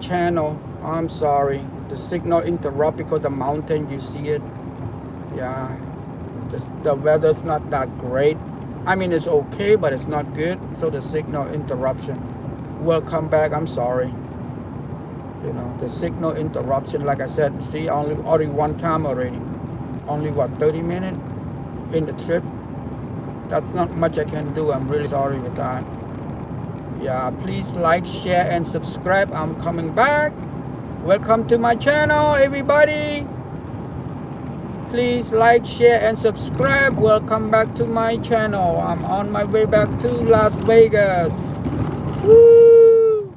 channel. I'm sorry. The signal interrupt because the mountain, you see it. Yeah, the weather's not that great. I mean, it's okay, but it's not good. So the signal interruption. Welcome back. I'm sorry. You know, the signal interruption, like I said, see, only one time already. Only what, 30 minutes in the trip? That's not much I can do. I'm really sorry with that. Yeah, please like, share, and subscribe. I'm coming back. Welcome to my channel, everybody. Please like, share, and subscribe. Welcome back to my channel. I'm on my way back to Las Vegas. Woo!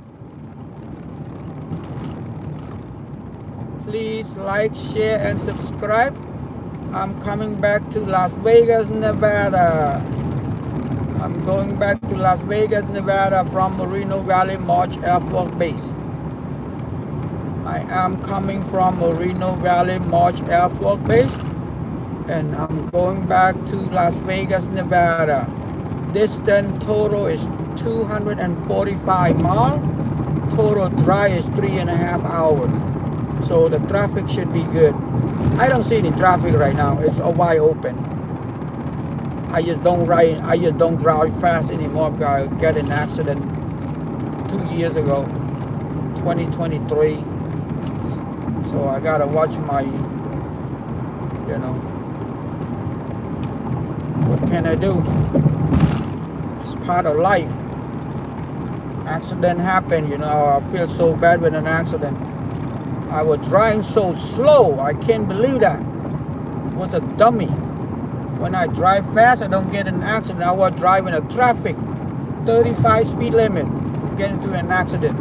Please like, share, and subscribe. I'm coming back to Las Vegas, Nevada. I'm going back to Las Vegas, Nevada from Moreno Valley March Air Force Base. I am coming from Moreno Valley March Air Force Base, and I'm going back to Las Vegas, Nevada. Distance total is 245 miles. Total drive is 3.5 hours. So the traffic should be good. I don't see any traffic right now. It's wide open. I just don't drive fast anymore because I got an accident 2 years ago, 2023. So I gotta watch my, you know, what can I do? It's part of life. Accident happen, you know. I feel so bad with an accident. I was driving so slow. I can't believe that. I was a dummy. When I drive fast, I don't get in an accident. I was driving a traffic, 35 speed limit, get into an accident.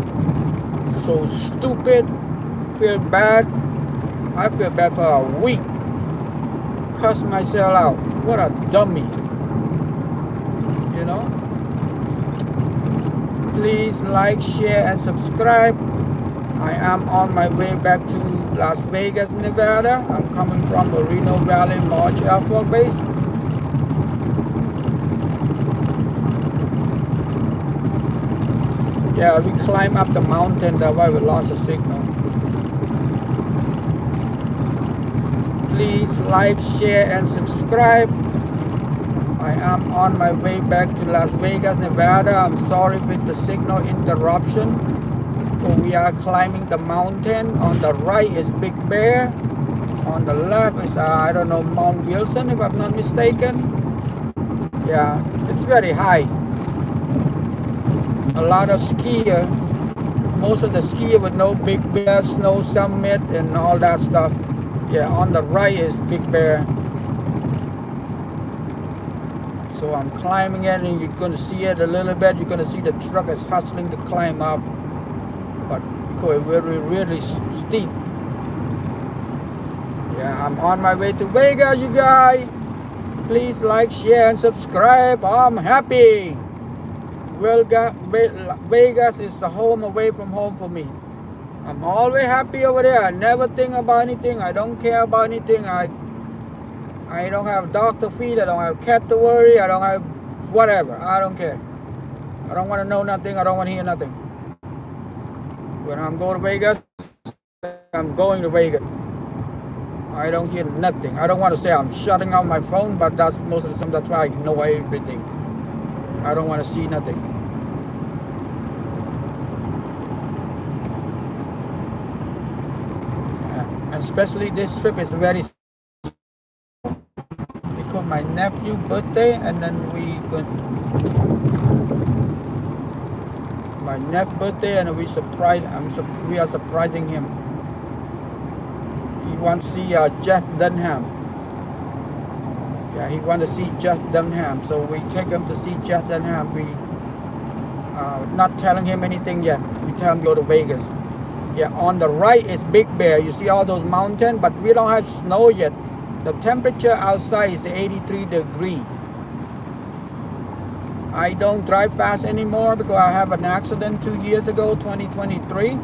So stupid. Feel bad. I feel bad for a week. Cuss myself out. What a dummy. You know? Please like, share, and subscribe. I am on my way back to Las Vegas, Nevada. I'm coming from Moreno Valley March Air Force Base. Yeah, we climb up the mountain. That's why we lost the signal. Please like, share, and subscribe. I am on my way back to Las Vegas, Nevada. I'm sorry with the signal interruption. So we are climbing the mountain. On the right is Big Bear. On the left is, I don't know, Mount Wilson, if I'm not mistaken. Yeah, it's very high. A lot of skier. Most of the skier would know Big Bear, Snow Summit, and all that stuff. Yeah, on the right is Big Bear. So I'm climbing it, and you're going to see it a little bit. You're going to see the truck is hustling to climb up. But because it's really, really steep. Yeah, I'm on my way to Vegas, you guys. Please like, share, and subscribe. I'm happy. Well, Vegas is a home away from home for me. I'm always happy over there. I never think about anything. I don't care about anything. I don't have dog to feed. I don't have cat to worry. I don't have whatever. I don't care. I don't want to know nothing. I don't want to hear nothing. When I'm going to Vegas, I'm going to Vegas. I don't hear nothing. I don't want to say I'm shutting off my phone, but that's most of the time. That's why I know everything. I don't want to see nothing. And especially this trip is very, because my nephew's birthday, and then my nephew's birthday, and we are surprising him. He wants to see Jeff Dunham. Yeah, he wants to see Jeff Dunham, so we take him to see Jeff Dunham. We not telling him anything yet. We tell him to go to Vegas. Yeah, on the right is Big Bear. You see all those mountains, but we don't have snow yet. The temperature outside is 83 degrees. I don't drive fast anymore because I have an accident 2 years ago, 2023.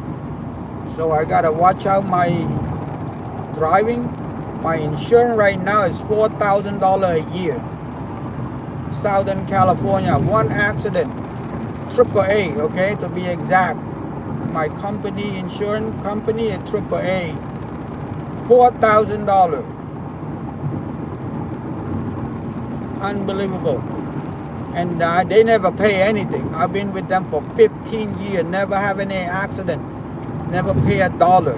So I gotta watch out my driving. My insurance right now is $4,000 a year. Southern California, one accident, AAA, okay, to be exact. my company, insurance company at AAA. $4,000. Unbelievable. And they never pay anything. I've been with them for 15 years, never have any accident, never pay $1.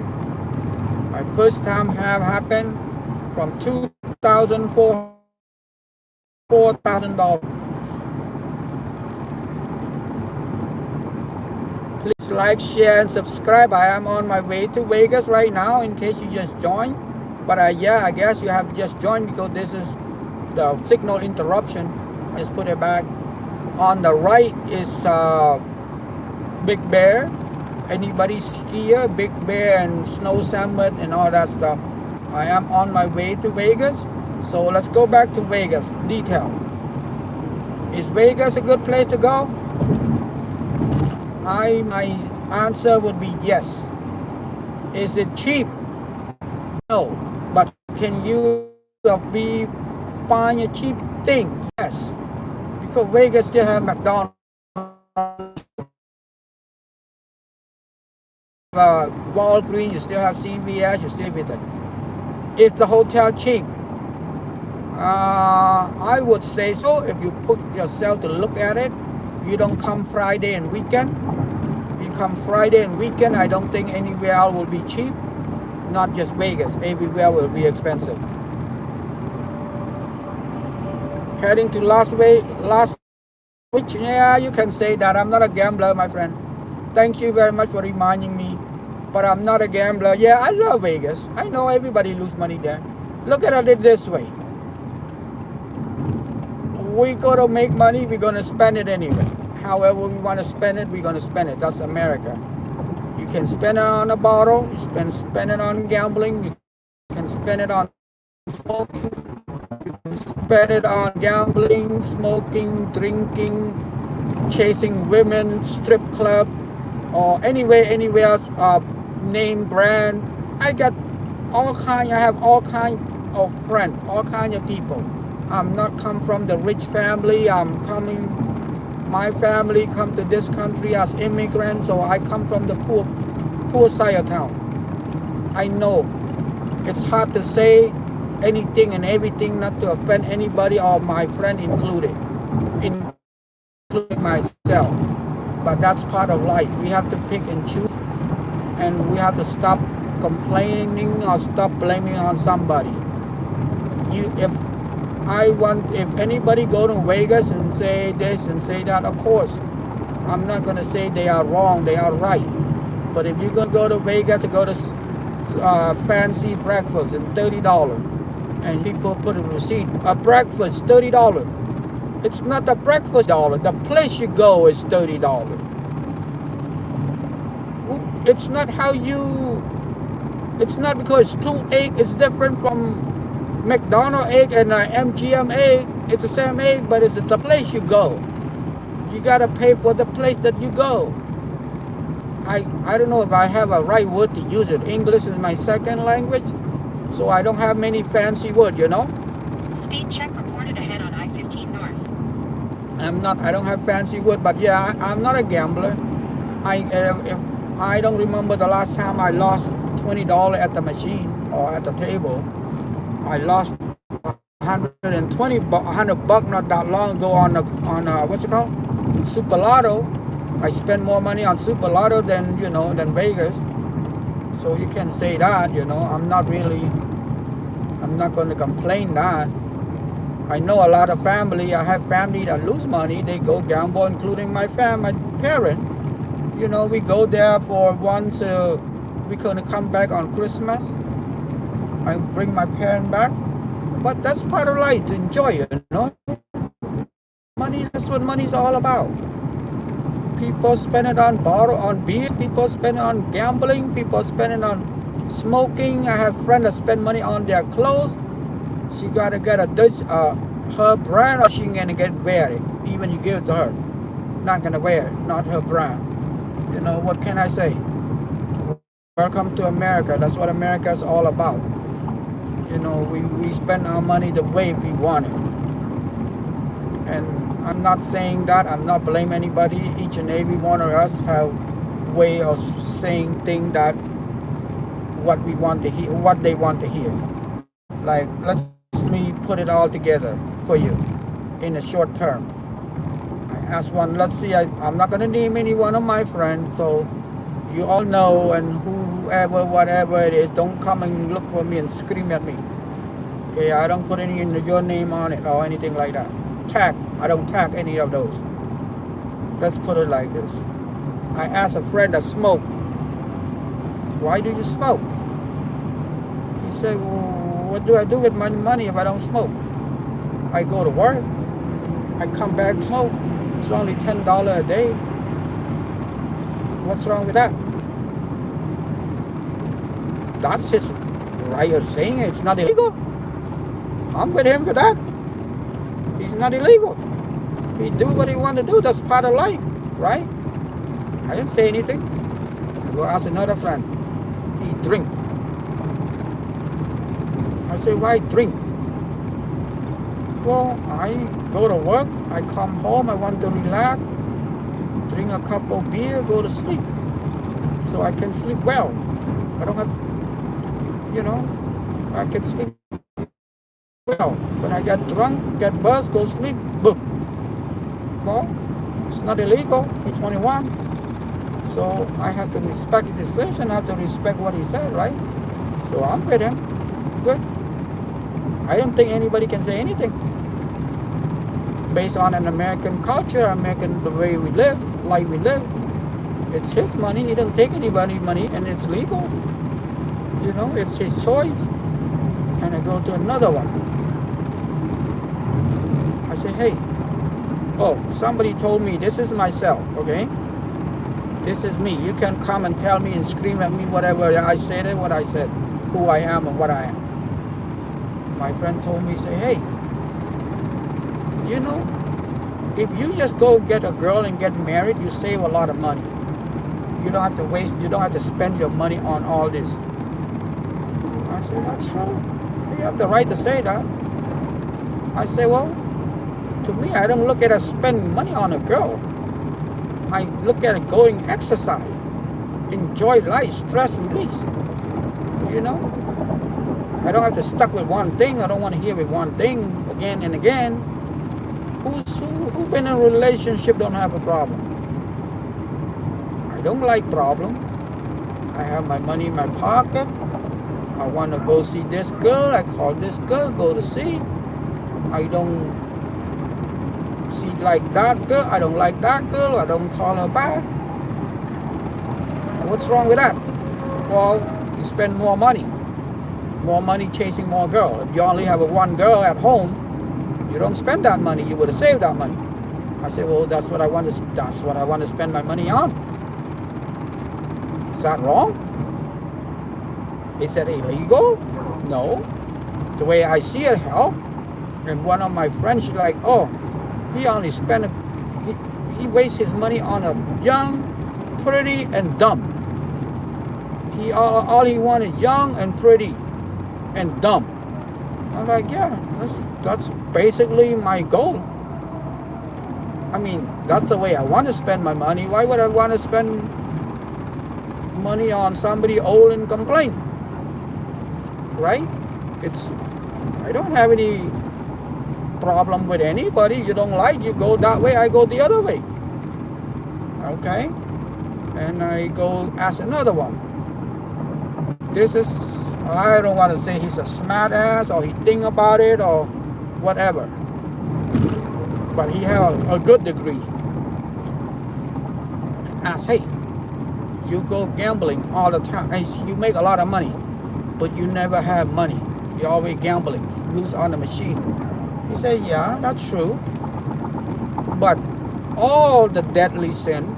My first time have happened from 2004, $4,000. Please like, share, and subscribe. I am on my way to Vegas right now in case you just joined. But yeah, I guess you have just joined because this is the signal interruption. I just put it back. On the right is Big Bear. Anybody skier, Big Bear and Snow Summit and all that stuff. I am on my way to Vegas. So let's go back to Vegas. Detail. Is Vegas a good place to go? My answer would be yes. Is it cheap? No. But can you find a cheap thing? Yes. Because Vegas still have McDonald's, Walgreens, you still have CVS, you still have everything. Is the hotel cheap? I would say so. If you put yourself to look at it, you don't come Friday and weekend. If you come Friday and weekend, I don't think anywhere else will be cheap. Not just Vegas, everywhere will be expensive. Heading to Las Vegas, which, yeah, you can say that. I'm not a gambler, my friend. Thank you very much for reminding me. But I'm not a gambler. Yeah, I love Vegas. I know everybody lose money there. Look at it this way. We go to make money, we're going to spend it anyway. However we want to spend it, we're going to spend it. That's America. You can spend it on a bottle. You spend it on gambling. You can spend it on smoking. You can spend it on gambling, smoking, drinking, chasing women, strip club, or anywhere else, name brand. I have all kinds of friends, all kinds of people. I'm not come from the rich family. My family come to this country as immigrants, so I come from the poor side of town. I know it's hard to say anything and everything not to offend anybody or my friend including myself. But that's part of life. We have to pick and choose, and we have to stop complaining or stop blaming on somebody. If anybody go to Vegas and say this and say that, of course, I'm not going to say they are wrong, they are right. But if you're going to go to Vegas to go to fancy breakfast and $30, and people put a receipt, a breakfast, $30. It's not the breakfast dollar. The place you go is $30. It's not it's not because it's 2 egg, it's different from McDonald's egg and MGM egg. It's the same egg, but it's the place you go. You gotta pay for the place that you go. I don't know if I have a right word to use it. English is my second language, so I don't have many fancy words, you know. Speed check reported ahead on I-15 North. I don't have fancy word, but yeah, I'm not a gambler. I don't remember the last time I lost $20 at the machine or at the table. I lost $100 not that long ago on what's it called? Super Lotto. I spend more money on Super Lotto than Vegas. So you can say that, I'm not going to complain that. I know a lot of family. I have family that lose money. They go gamble, including my parent. We go there for once. We're going to come back on Christmas. I bring my parent back. But that's part of life, to enjoy it, Money, that's what money's all about. People spend it on beer. People spend it on gambling. People spend it on smoking. I have friends that spend money on their clothes. She gotta get her brand, or she gonna wear it. Even you give it to her, not gonna wear it, not her brand. What can I say? Welcome to America. That's what America is all about. We spend our money the way we want it. And I'm not saying that. I'm not blaming anybody. Each and every one of us have way of saying things that what we want to hear, what they want to hear. Like, let me put it all together for you in a short term. I asked one, let's see, I'm not going to name any one of my friends, so you all know, and whoever, whatever it is, don't come and look for me and scream at me. Okay, I don't put any your name on it or anything like that. Tag, I don't tag any of those. Let's put it like this. I asked a friend that smoked, why do you smoke? He said, well, what do I do with my money if I don't smoke? I go to work, I come back, smoke. It's only $10 a day. What's wrong with that? That's his right of saying it. It's not illegal. I'm with him for that. He's not illegal. He do what he want to do. That's part of life, right? I didn't say anything. I go ask another friend. He drink. I say, why drink? Well, I go to work. I come home. I want to relax. Drink a cup of beer. Go to sleep. So I can sleep well. I don't have, I can sleep well. When I get drunk, get buzzed, go sleep, boom. Well, it's not illegal. He's 21. So I have to respect his decision. I have to respect what he said, right? So I'm with him. Good. I don't think anybody can say anything. Based on an American culture, the way we live, life we live. It's his money. He doesn't take anybody's money, and it's legal. It's his choice. And I go to another one. I say, hey, somebody told me this is myself, okay? This is me. You can come and tell me and scream at me whatever I said, what I said, who I am and what I am. My friend told me, say, hey, if you just go get a girl and get married, you save a lot of money. You don't have to waste, you don't have to spend your money on all this. I said, that's true. You have the right to say that. I say, well, to me, I don't look at it as spending money on a girl. I look at it going exercise, enjoy life, stress release. I don't have to stuck with one thing. I don't want to hear with one thing again and again. Who been in a relationship don't have a problem? I don't like problem. I have my money in my pocket. I want to go see this girl. I call this girl, go to see. I don't see like that girl. I don't like that girl. I don't call her back. What's wrong with that? Well, you spend more money. More money chasing more girl. If you only have one girl at home, you don't spend that money. You would have saved that money. I say, well, that's what I want to spend my money on. Is that wrong? Is that illegal? No. The way I see it, help. And one of my friends, she's like, he only he wastes his money on a young, pretty, and dumb. All he wants is young and pretty and dumb. I'm like, yeah, that's basically my goal. I mean, that's the way I want to spend my money. Why would I want to spend money on somebody old and complain? Right? I don't have any problem with anybody. You don't like, you go that way, I go the other way. Okay? And I go ask another one. I don't want to say he's a smart ass or he think about it or whatever. But he have a good degree. Ask, hey, you go gambling all the time. Hey, you make a lot of money, but you never have money. You're always gambling, lose on the machine. He said, yeah, that's true. But all the deadly sin,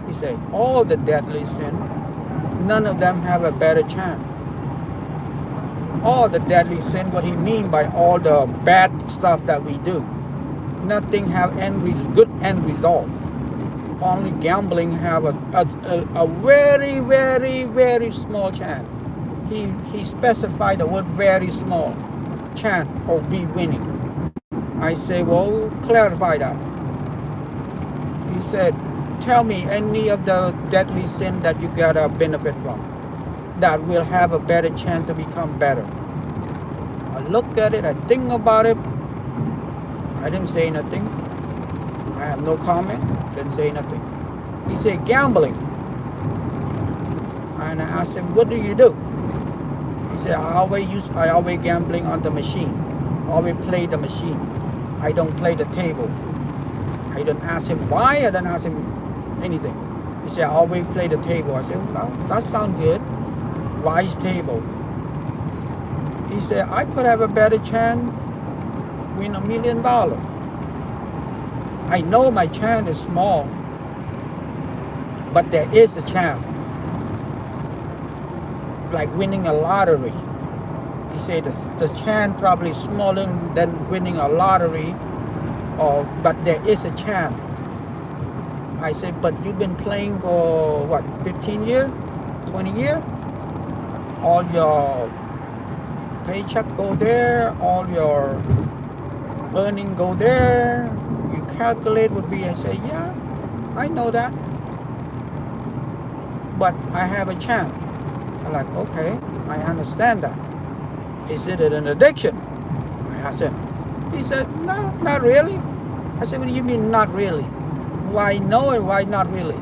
none of them have a better chance. All the deadly sin, what he mean by all the bad stuff that we do. Nothing have good end result. Only gambling have a very, very, very small chance. He specified the word very small chance of be winning. I say, well, clarify that. He said tell me any of the deadly sin that you got a benefit from that will have a better chance to become better. I look at it, I think about it. I didn't say nothing. I have no comment, didn't say nothing. He said gambling. And I asked him, what do you do? He said, I always gambling on the machine. Always play the machine. I don't play the table. I don't ask him why, I don't ask him anything. He said, I always play the table. I said, well, that sounds good. Wise table. He said, I could have a better chance win $1 million. I know my chance is small, but there is a chance. Like winning a lottery. He said the chance probably smaller than winning a lottery, but there is a chance. I said, but you've been playing for what, 15 years, 20 years? All your paycheck go there, all your earning go there. You calculate would be, I say, yeah, I know that. But I have a chance. I'm like, okay, I understand that. Is it an addiction? I asked him. He said, no, not really. I said, what do you mean not really? Why no and why not really?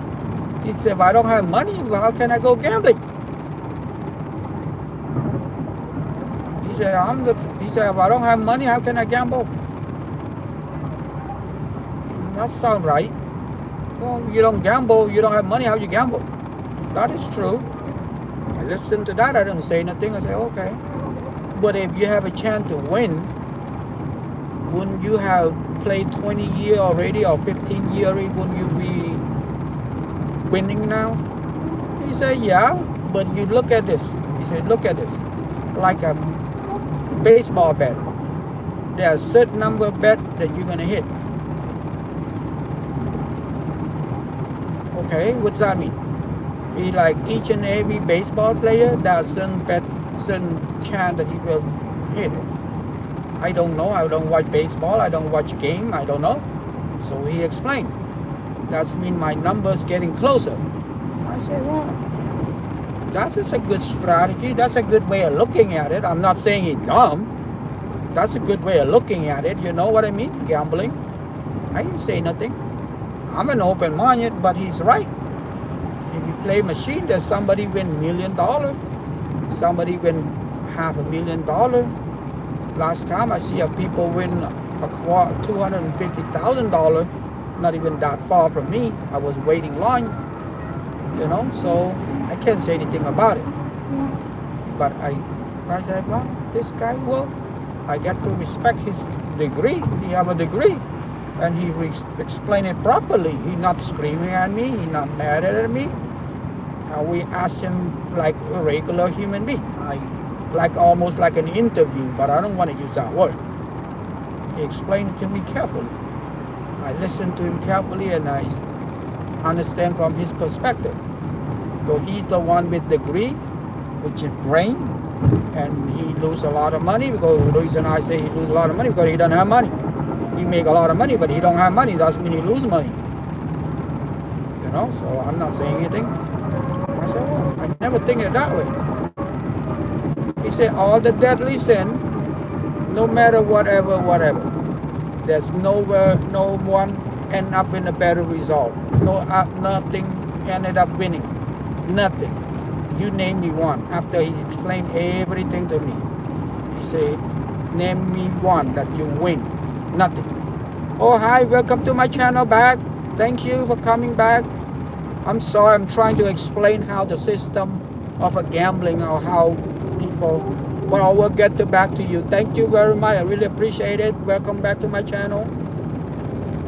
He said, if I don't have money, well, how can I go gambling? He said, if I don't have money, how can I gamble? That sounds right. Well, you don't gamble, you don't have money, how you gamble? That is true. I listened to that, I didn't say nothing. I said, okay. But if you have a chance to win, wouldn't you have played 20 years already or 15 years already? Wouldn't you be winning now? He said, yeah, but you look at this. He said, look at this. Like a baseball bat. There are a certain number of bets that you're going to hit. Okay, what's that mean? He like each and every baseball player, there are certain chance that he will hit it. I don't know. I don't watch baseball. I don't watch game. I don't know. So he explained. That's mean my numbers getting closer. I say, well, that is a good strategy. That's a good way of looking at it. I'm not saying it's dumb. That's a good way of looking at it. You know what I mean? Gambling. I didn't say nothing. I'm an open-minded, but he's right. If you play machine, there's somebody win $1 million. Somebody win $500,000. Last time I see a people win $250,000, not even that far from me. I was waiting line, you know, so I can't say anything about it. But I said, well, this guy, well, I get to respect his degree. He have a degree, and he explained it properly. He not screaming at me. He not mad at me. We asked him like a regular human being. Like almost like an interview, but I don't want to use that word. He explained it to me carefully. I listened to him carefully and I understand from his perspective. So he's the one with degree, which is brain, and he lose a lot of money because the reason I say he lose a lot of money because he doesn't have money. He make a lot of money, but he don't have money. That's mean he lose money. You know, so I'm not saying anything. I said, well, I never think it that way. He said, all the deadly sin, no matter whatever, there's nowhere, no one end up in a better result. Nothing ended up winning. Nothing. You name me one. After he explained everything to me, he said, name me one that you win. Nothing. Oh, hi, welcome to my channel back. Thank you for coming back. I'm sorry, I'm trying to explain how the system of a gambling or how people, but I will get back to you. Thank you very much. I really appreciate it. Welcome back to my channel.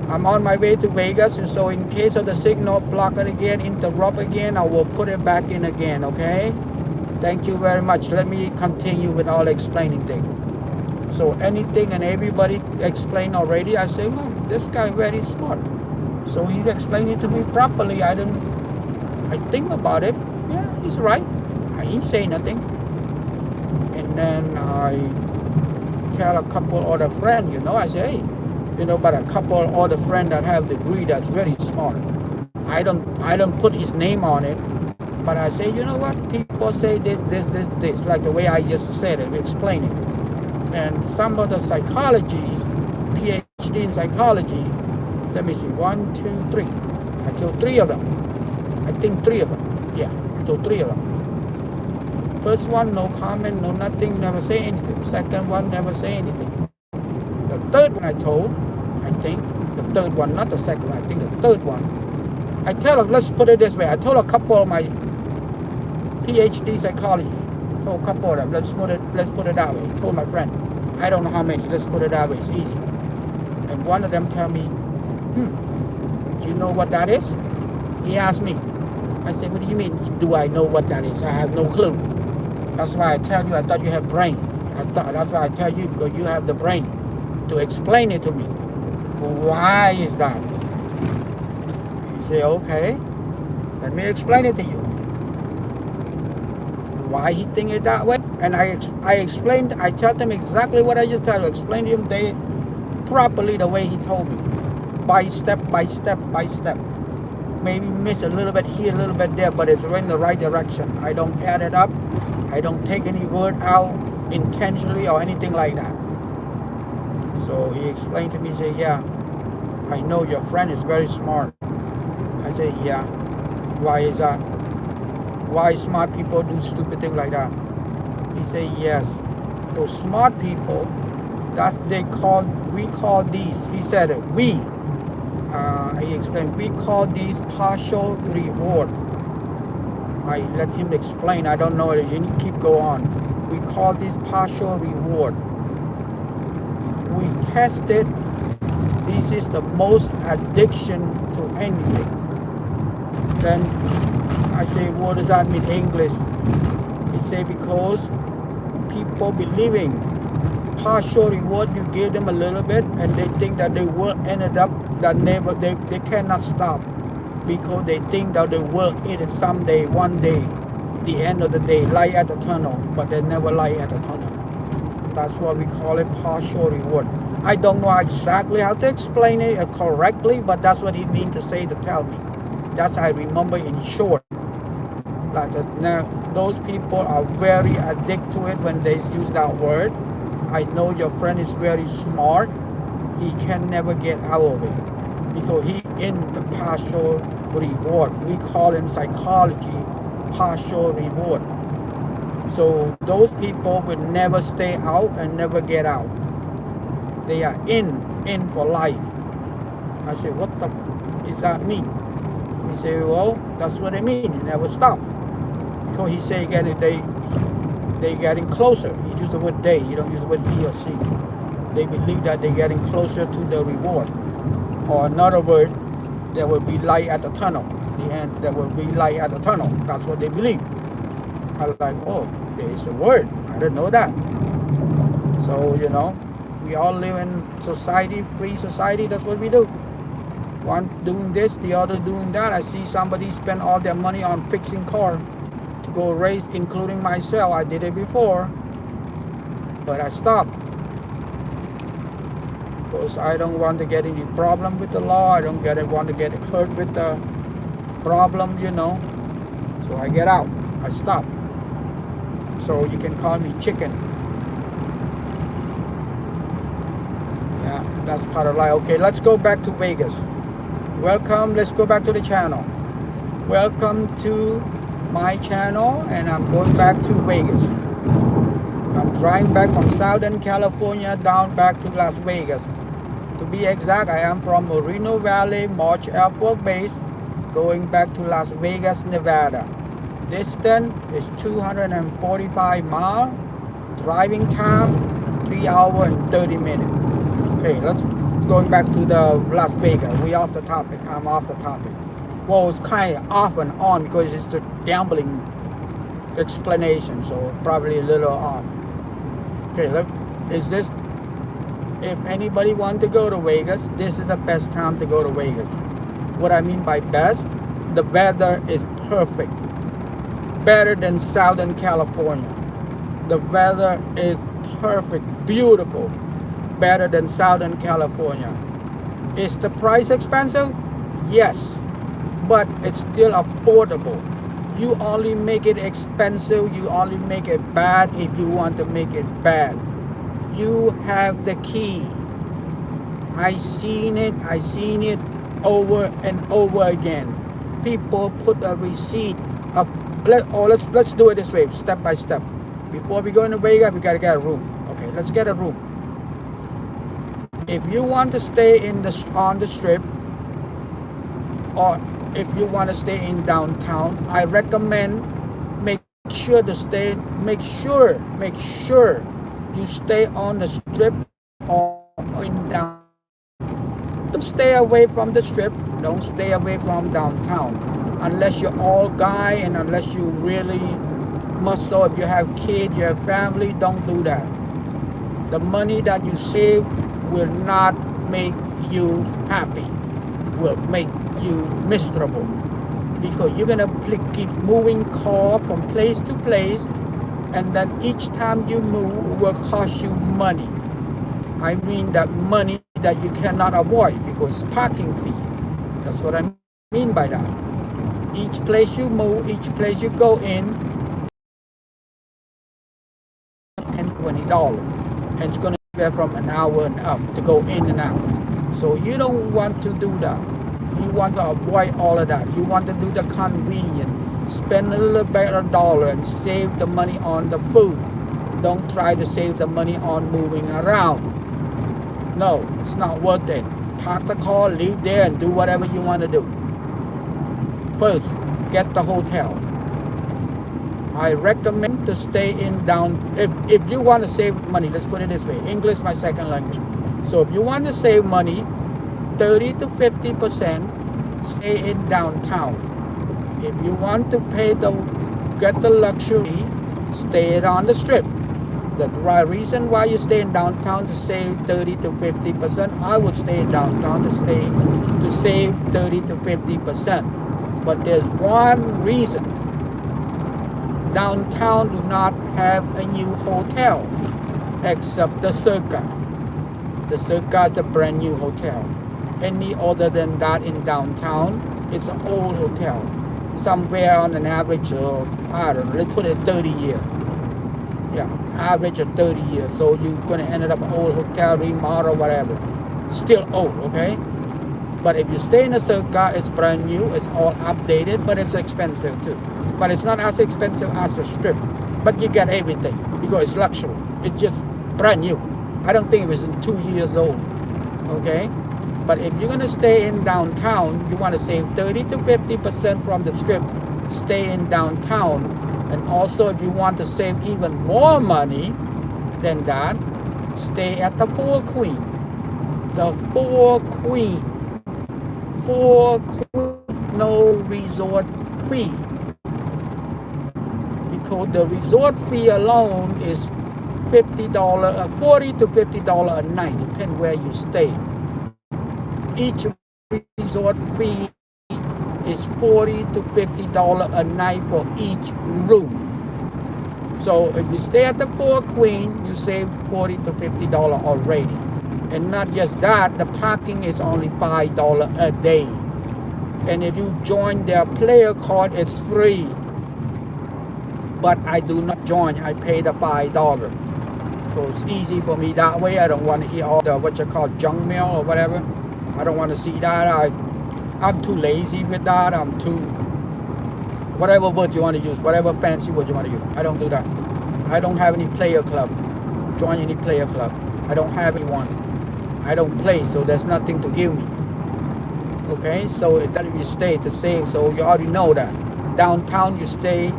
I'm on my way to Vegas, and so in case of the signal block it again, interrupt again, I will put it back in again, okay? Thank you very much. Let me continue with all explaining things. So anything and everybody explained already, I say, well, this guy very smart. So he explained it to me properly. I think about it. Yeah, he's right. I ain't say nothing. And then I tell a couple other friends, you know, I say, hey, you know, but a couple other friends that have degree that's very smart. I don't put his name on it, but I say, you know what? People say this, like the way I just said it, explain it. And some of the psychologies, PhD in psychology, let me see, 1, 2, 3. I told 3 of them. I think 3 of them. Yeah, I told 3 of them. First one, no comment, no nothing, never say anything. Second one, never say anything. The third one I told, I think, the third one, not the second one, I think the third one. I tell her, let's put it this way. I told a couple of my PhD psychology. Told a couple of them, let's put it that way. Told my friend, I don't know how many, let's put it that way, it's easy. And one of them tell me, do you know what that is? He asked me. I said, what do you mean, do I know what that is? I have no clue. That's why I tell you, I thought you have brain. That's why I tell you, because you have the brain to explain it to me. Why is that? He said, okay, let me explain it to you. Why he think it that way? And I explained, I tell them exactly what I just told you. Explain to him they properly the way he told me. By step, by step, by step. Maybe miss a little bit here, a little bit there, but it's in the right direction. I don't add it up. I don't take any word out intentionally or anything like that. So he explained to me, he said, yeah, I know your friend is very smart. I said, yeah. Why is that? Why smart people do stupid things like that? He said, yes. So smart people, that's we call these, he said it, he explained, we call these partial reward. I let him explain, I don't know it, you need to keep go on. We call this partial reward. We tested, this is the most addiction to anything. Then I say, what does that mean in English? He say, because people believing partial reward, you give them a little bit and they think that they will end up that never they cannot stop because they think that they will eat it someday, one day, the end of the day, light at the tunnel, but they never light at the tunnel. That's what we call it, partial reward. I don't know exactly how to explain it correctly, but that's what he mean to say, to tell me. That's I remember in short. Like now, those people are very addicted to it when they use that word. I know your friend is very smart. He can never get out of it because he in the partial reward. We call in psychology partial reward. So those people will never stay out and never get out. They are in for life. I say, what the does that mean? He say, well, that's what it means. It never stop. Because he say they getting closer. He use the word they. You don't use the word he or she. They believe that they're getting closer to the reward. Or another word, there will be light at the tunnel. The end, there will be light at the tunnel. That's what they believe. I was like, oh, there's a word. I didn't know that. So, you know, we all live in society, free society. That's what we do. One doing this, the other doing that. I see somebody spend all their money on fixing car to go race, including myself. I did it before, but I stopped. Because I don't want to get any problem with the law. I don't want to get hurt with the problem, you know. So I get out. I stop. So you can call me chicken. Yeah, that's part of life. Okay, let's go back to Vegas. Welcome. Let's go back to the channel. Welcome to my channel, and I'm going back to Vegas. I'm driving back from Southern California down back to Las Vegas. To be exact, I am from Moreno Valley, March Air Force Base, going back to Las Vegas, Nevada. Distance is 245 miles. Driving time, 3 hours and 30 minutes. Okay, let's going back to the Las Vegas. We off the topic. I'm off the topic. Well, it's kind of off and on because it's a gambling explanation, so probably a little off. Okay, look, if anybody want to go to Vegas, this is the best time to go to Vegas. What I mean by best, the weather is perfect. Better than Southern California. The weather is perfect, beautiful. Better than Southern California. Is the price expensive? Yes. but it's still affordable. You only make it expensive, you only make it bad if you want to make it bad. You have the key. I seen it over and over again. People put a receipt of let's do it this way, step by step. Before we go into Vegas, we gotta get a room. Okay, let's get a room. If you want to stay on the strip, or if you want to stay in downtown, I recommend make sure you stay on the strip or in downtown. Don't stay away from the strip. Don't stay away from downtown. Unless you're all guy and unless you really muscle. If you have kids, you have family, don't do that. The money that you save will not make you happy. Will make you miserable. Because you're gonna keep moving car from place to place, and then each time you move will cost you money. I mean that money that you cannot avoid because it's parking fee. That's what I mean by that. Each place you move, each place you go in, and $20. And it's gonna be there from an hour and up to go in and out. So you don't want to do that. You want to avoid all of that. You want to do the convenient. Spend a little bit of dollar and save the money on the food. Don't try to save the money on moving around. No, it's not worth it. Park the car, leave there, and do whatever you want to do. First, get the hotel. I recommend to stay in if you want to save money, let's put it this way. English is my second language. So if you want to save money, 30 to 50%, stay in downtown. If you want to get the luxury, stay on the strip. The right reason why you stay in downtown to save 30 to 50%, I would stay in downtown to save 30 to 50%. But there's one reason. Downtown do not have a new hotel except the Circa. The Circa is a brand new hotel. Any other than that in downtown, it's an old hotel. Somewhere on an average of, I don't know, let's put it 30 years. Yeah, average of 30 years. So you're going to end up an old hotel, remodel, whatever. Still old, okay? But if you stay in the Circa, it's brand new, it's all updated, but it's expensive too. But it's not as expensive as the strip. But you get everything because it's luxury. It's just brand new. I don't think it was 2 years old, okay? But if you're gonna stay in downtown, you wanna save 30 to 50% from the strip, stay in downtown. And also if you want to save even more money than that, stay at the Four Queen. The Four Queen. No resort fee. Because the resort fee alone is $50, $40 to $50 a night, depending where you stay. Each resort fee is $40 to $50 a night for each room. So if you stay at the Four Queen, you save $40 to $50 already. And not just that, the parking is only $5 a day. And if you join their player card, it's free. But I do not join, I pay the $5. So it's easy for me that way. I don't want to hear all the what you call junk mail or whatever. I don't want to see that. I'm too lazy with that. I'm too, whatever word you want to use, whatever fancy word you want to use. I don't do that. I don't have any player club. Join any player club. I don't have anyone. I don't play, so there's nothing to give me. Okay, so that if you stay to save, so you already know that. Downtown you stay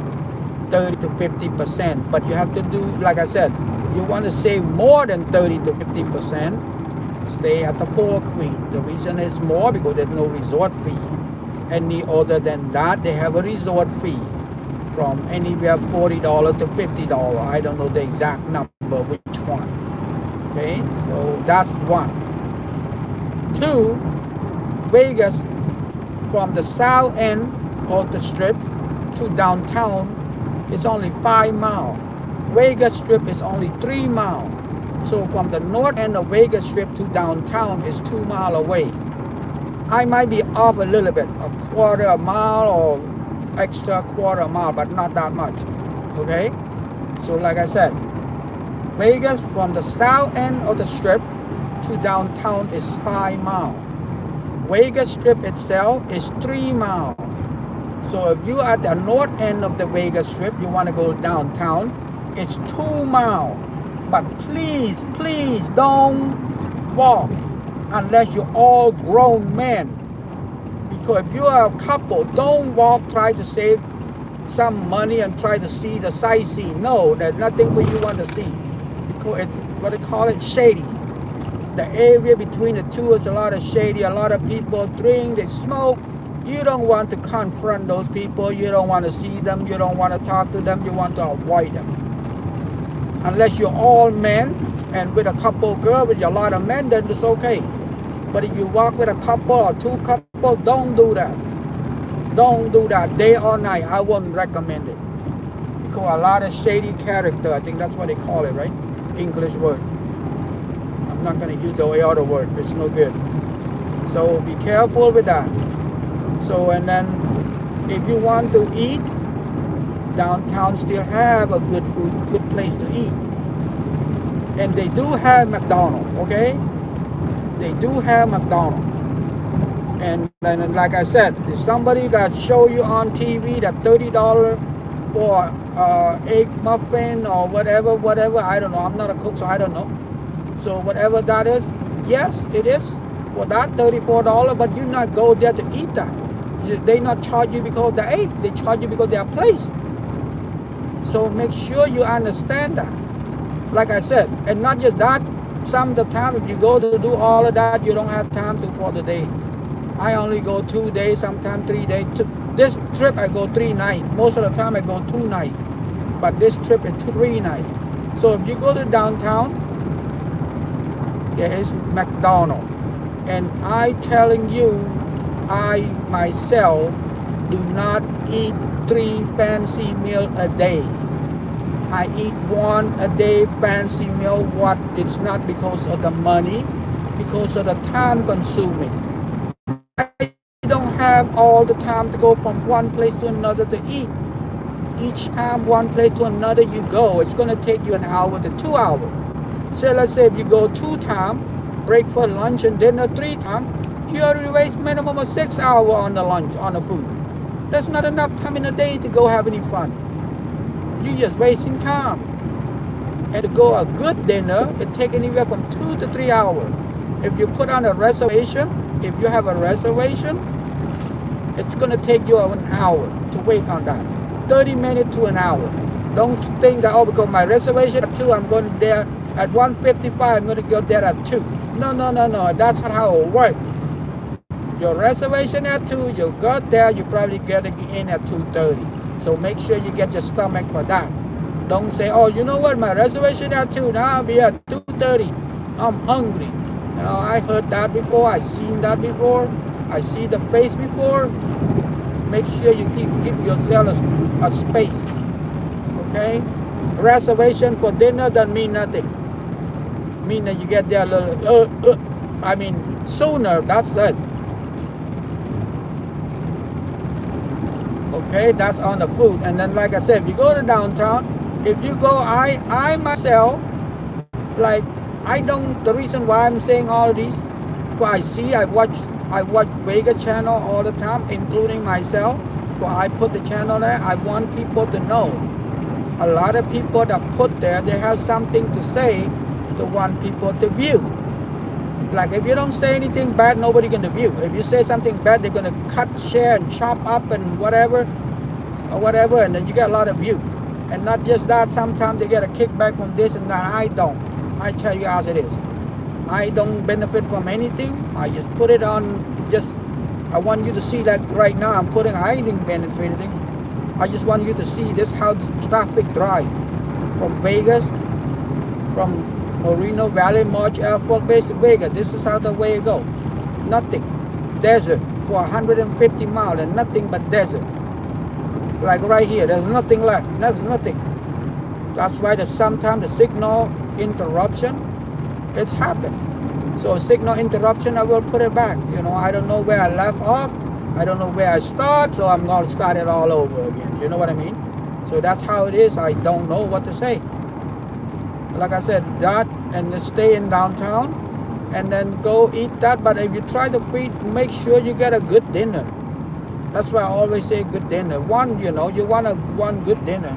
30 to 50%, but you have to do, like I said, if you want to save more than 30 to 50%, stay at the Four Queen. The reason is more because there's no resort fee. Any other than that, they have a resort fee from anywhere $40 to $50. I don't know the exact number, which one. Okay, so that's one. Two, Vegas, from the south end of the strip to downtown, it's only 5 miles. Vegas Strip is only 3 miles. So from the north end of Vegas Strip to downtown is 2 miles away. I might be off a little bit, a quarter a mile or extra quarter a mile, but not that much. Okay? So like I said, Vegas from the south end of the strip to downtown is 5 miles. Vegas strip itself is 3 miles. So if you are at the north end of the Vegas strip, you want to go downtown, it's 2 miles. But please, please don't walk unless you're all grown men. Because if you are a couple, don't walk, try to save some money and try to see the sightseeing. No, there's nothing where you want to see. Because it's what they call it, shady. The area between the two is a lot of shady. A lot of people drink, they smoke. You don't want to confront those people. You don't want to see them. You don't want to talk to them. You want to avoid them. Unless you're all men and with a couple girl, with a lot of men, then it's okay. But if you walk with a couple or two couple, don't do that. Don't do that day or night. I wouldn't recommend it. Because a lot of shady character, I think that's what they call it, right? English word. I'm not going to use the other word. It's no good. So be careful with that. So, and then if you want to eat, downtown still have a good food, good place to eat. And they do have McDonald's, okay? They do have McDonald's. And then, like I said, if somebody that show you on TV that $30 for egg muffin or whatever, I don't know. I'm not a cook, so I don't know. So whatever that is, yes, it is for that $34, but you not go there to eat that. They not charge you because they ate. They charge you because they are placed. So make sure you understand that. Like I said, and not just that, some of the time if you go to do all of that, you don't have time to for the day. I only go 2 days, sometimes 3 days. This trip I go 3 nights. Most of the time I go 2 nights. But this trip is 3 nights. So if you go to downtown, there is McDonald's. And I telling you, I myself do not eat 3 fancy meals a day. I eat 1 a day fancy meal. What? It's not because of the money, because of the time consuming. I don't have all the time to go from one place to another to eat. Each time one place to another you go, it's going to take you an hour to 2 hours. So let's say if you go 2 times, breakfast, lunch, and dinner 3 times, you already waste minimum of 6 hours on the lunch, on the food. That's not enough time in a day to go have any fun. You're just wasting time. And to go a good dinner, it takes anywhere from 2 to 3 hours. If you put on a reservation, if you have a reservation, it's going to take you an hour to wait on that. 30 minutes to an hour. Don't think that, oh, because my reservation at 2, I'm going there at 1:55, I'm going to go there at 2. No. That's not how it works. Your reservation at 2, you got there, you probably get in at 2:30. So make sure you get your stomach for that. Don't say, oh, you know what, my reservation at 2, now I'll be at 2:30. I'm hungry. You know, I heard that before, I seen that before, I see the face before. Make sure you give yourself a space. Okay? Reservation for dinner doesn't mean nothing. Mean that you get there a little, sooner, that's it. Okay, that's on the food. And then like I said, if you go to downtown, if you go, I myself, like, I don't, the reason why I'm saying all of these, because I watch Vegas channel all the time, including myself. So I put the channel there. I want people to know. A lot of people that put there, they have something to say to want people to view. Like if you don't say anything bad, nobody gonna view. If you say something bad, they're gonna cut, share, and chop up and whatever, and then you get a lot of view. And not just that, sometimes they get a kickback from this and that. I don't. I tell you as it is. I don't benefit from anything. I just put it on. I want you to see that right now. I didn't benefit anything. I just want you to see this how the traffic drive from Vegas, from Moreno Valley, March Air Force Base to Vegas. This is how the way it goes. Nothing. Desert for 150 miles and nothing but desert. Like right here, there's nothing left. There's nothing. That's why sometimes the signal interruption, it's happened. So signal interruption, I will put it back. You know, I don't know where I left off. I don't know where I start, so I'm going to start it all over again. You know what I mean? So that's how it is. I don't know what to say. Like I said, that and just stay in downtown and then go eat that. But if you try to feed, make sure you get a good dinner. That's why I always say good dinner. One, you know, you want one good dinner.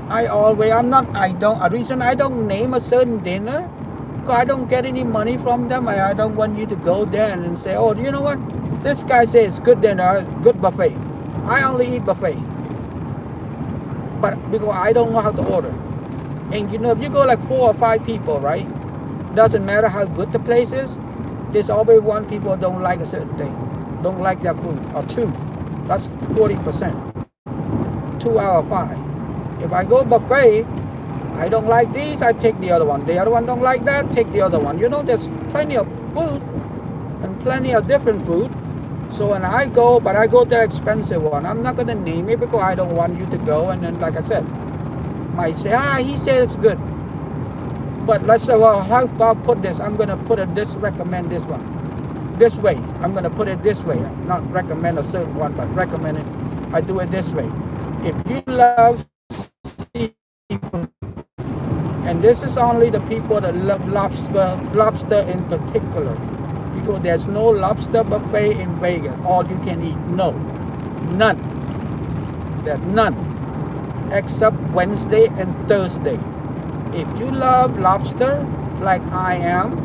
The reason I don't name a certain dinner, because I don't get any money from them. I don't want you to go there and say, oh, you know what? This guy says good dinner, good buffet. I only eat buffet. But because I don't know how to order. And you know, if you go like 4 or 5 people, right? Doesn't matter how good the place is. There's always one people don't like a certain thing. Don't like that food. Or 2. That's 40%. 2 out of 5. If I go buffet, I don't like these, I take the other one. The other one don't like that, take the other one. You know, there's plenty of food and plenty of different food. So when I go, but I go to the expensive one. I'm not going to name it because I don't want you to go. And then, like I said, might say, he says it's good. But let's say, well, how about put this? I'm going to put it this, recommend this one. This way. I'm going to put it this way. Not recommend a certain one, but recommend it. I do it this way. If you love seafood, and this is only the people that love lobster in particular, because there's no lobster buffet in Vegas. All you can eat, no, none. There's none, except Wednesday and Thursday. If you love lobster, like I am,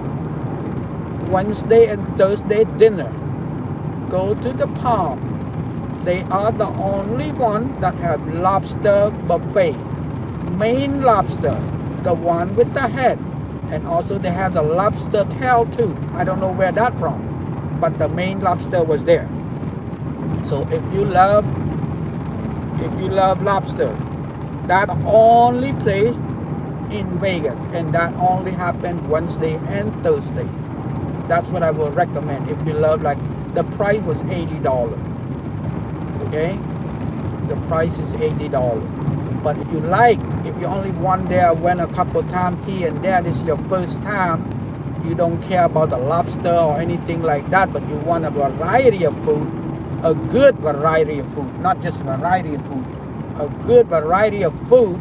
Wednesday and Thursday dinner, go to the Palm. They are the only one that have lobster buffet. Main lobster, the one with the head. And also they have the lobster tail too. I don't know where that from. But the main lobster was there. So if you love lobster, that only place in Vegas. And that only happened Wednesday and Thursday. That's what I will recommend if you love, like, the price was $80. Okay, the price is $80. But if you only went there, went a couple times here and there, this is your first time, you don't care about the lobster or anything like that, but you want a variety of food, a good variety of food, not just a variety of food, a good variety of food,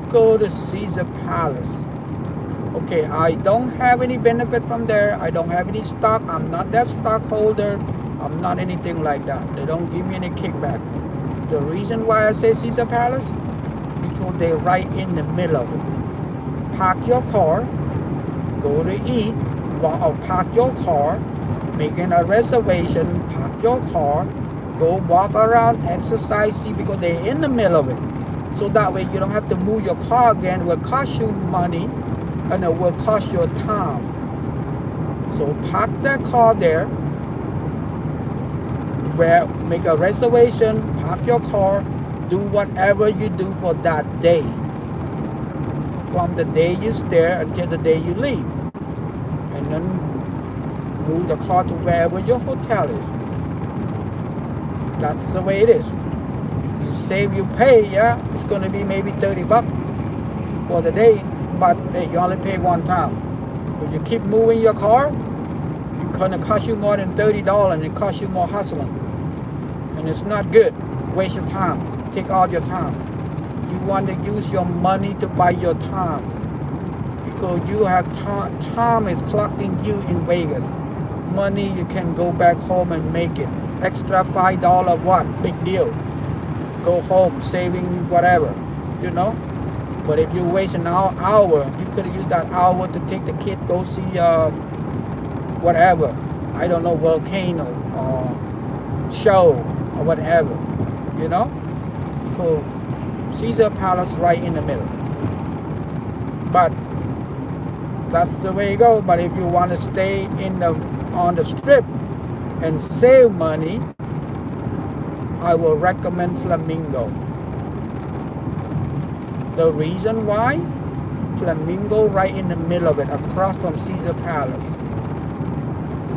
go to Caesar Palace. Okay, I don't have any benefit from there. I don't have any stock. I'm not that stockholder. I'm not anything like that. They don't give me any kickback. The reason why I say Caesar Palace, because they're right in the middle of it. Park your car, go to eat, or park your car, making a reservation, park your car, go walk around, exercise, see, because they're in the middle of it. So that way you don't have to move your car again. It will cost you money and it will cost you time. So park that car there, make a reservation, park your car, do whatever you do for that day. From the day you stay until the day you leave. And then move the car to wherever your hotel is. That's the way it is. You save, you pay, yeah, it's going to be maybe $30 for the day, but hey, you only pay one time. If you keep moving your car, it's going to cost you more than $30 and it costs you more hustling. And it's not good. Waste your time. Take all your time. You want to use your money to buy your time. Because you have time. Time is clocking you in Vegas. Money, you can go back home and make it. Extra $5, what? Big deal. Go home, saving whatever, you know. But if you waste an hour, you could have used that hour to take the kid, go see whatever. I don't know, volcano or show or whatever, you know. Because Caesar Palace right in the middle. But that's the way you go. But if you want to stay on the strip and save money, I will recommend Flamingo. The reason why? Flamingo right in the middle of it, across from Caesar Palace.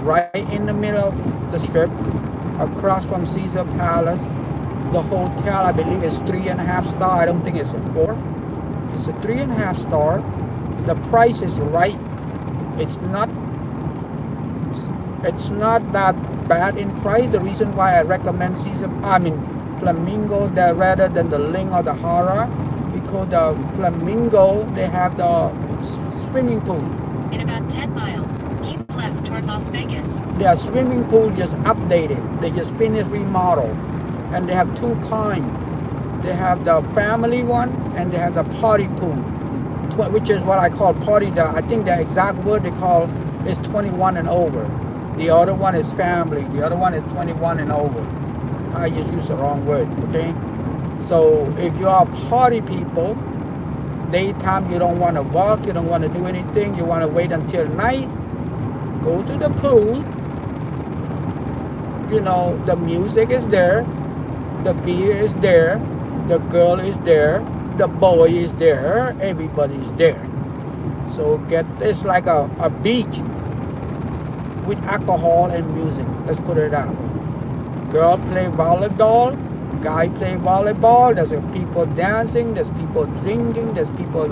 Right in the middle of the strip, across from Caesar Palace. The hotel, I believe, is 3.5 star. I don't think it's a 4. It's a 3.5 star. The price is right it's not that bad in price. The reason why I recommend flamingo there rather than the ling or the hara, because the flamingo they have the swimming pool. In about 10 miles, keep left toward Las Vegas. Their swimming pool just updated. They just finished remodel, and they have two kinds. They have the family one and they have the party pool, which is what I call party. I think the exact word they call is 21 and over. The other one is family. The other one is 21 and over. I just used the wrong word, okay? So if you are party people, daytime you don't want to walk, you don't want to do anything, you want to wait until night, go to the pool. You know, the music is there, the beer is there, the girl is there, the boy is there, everybody is there. So it's like a beach with alcohol and music. Let's put it that way. Girl play volleyball, guy play volleyball, there's people dancing, there's people drinking, there's people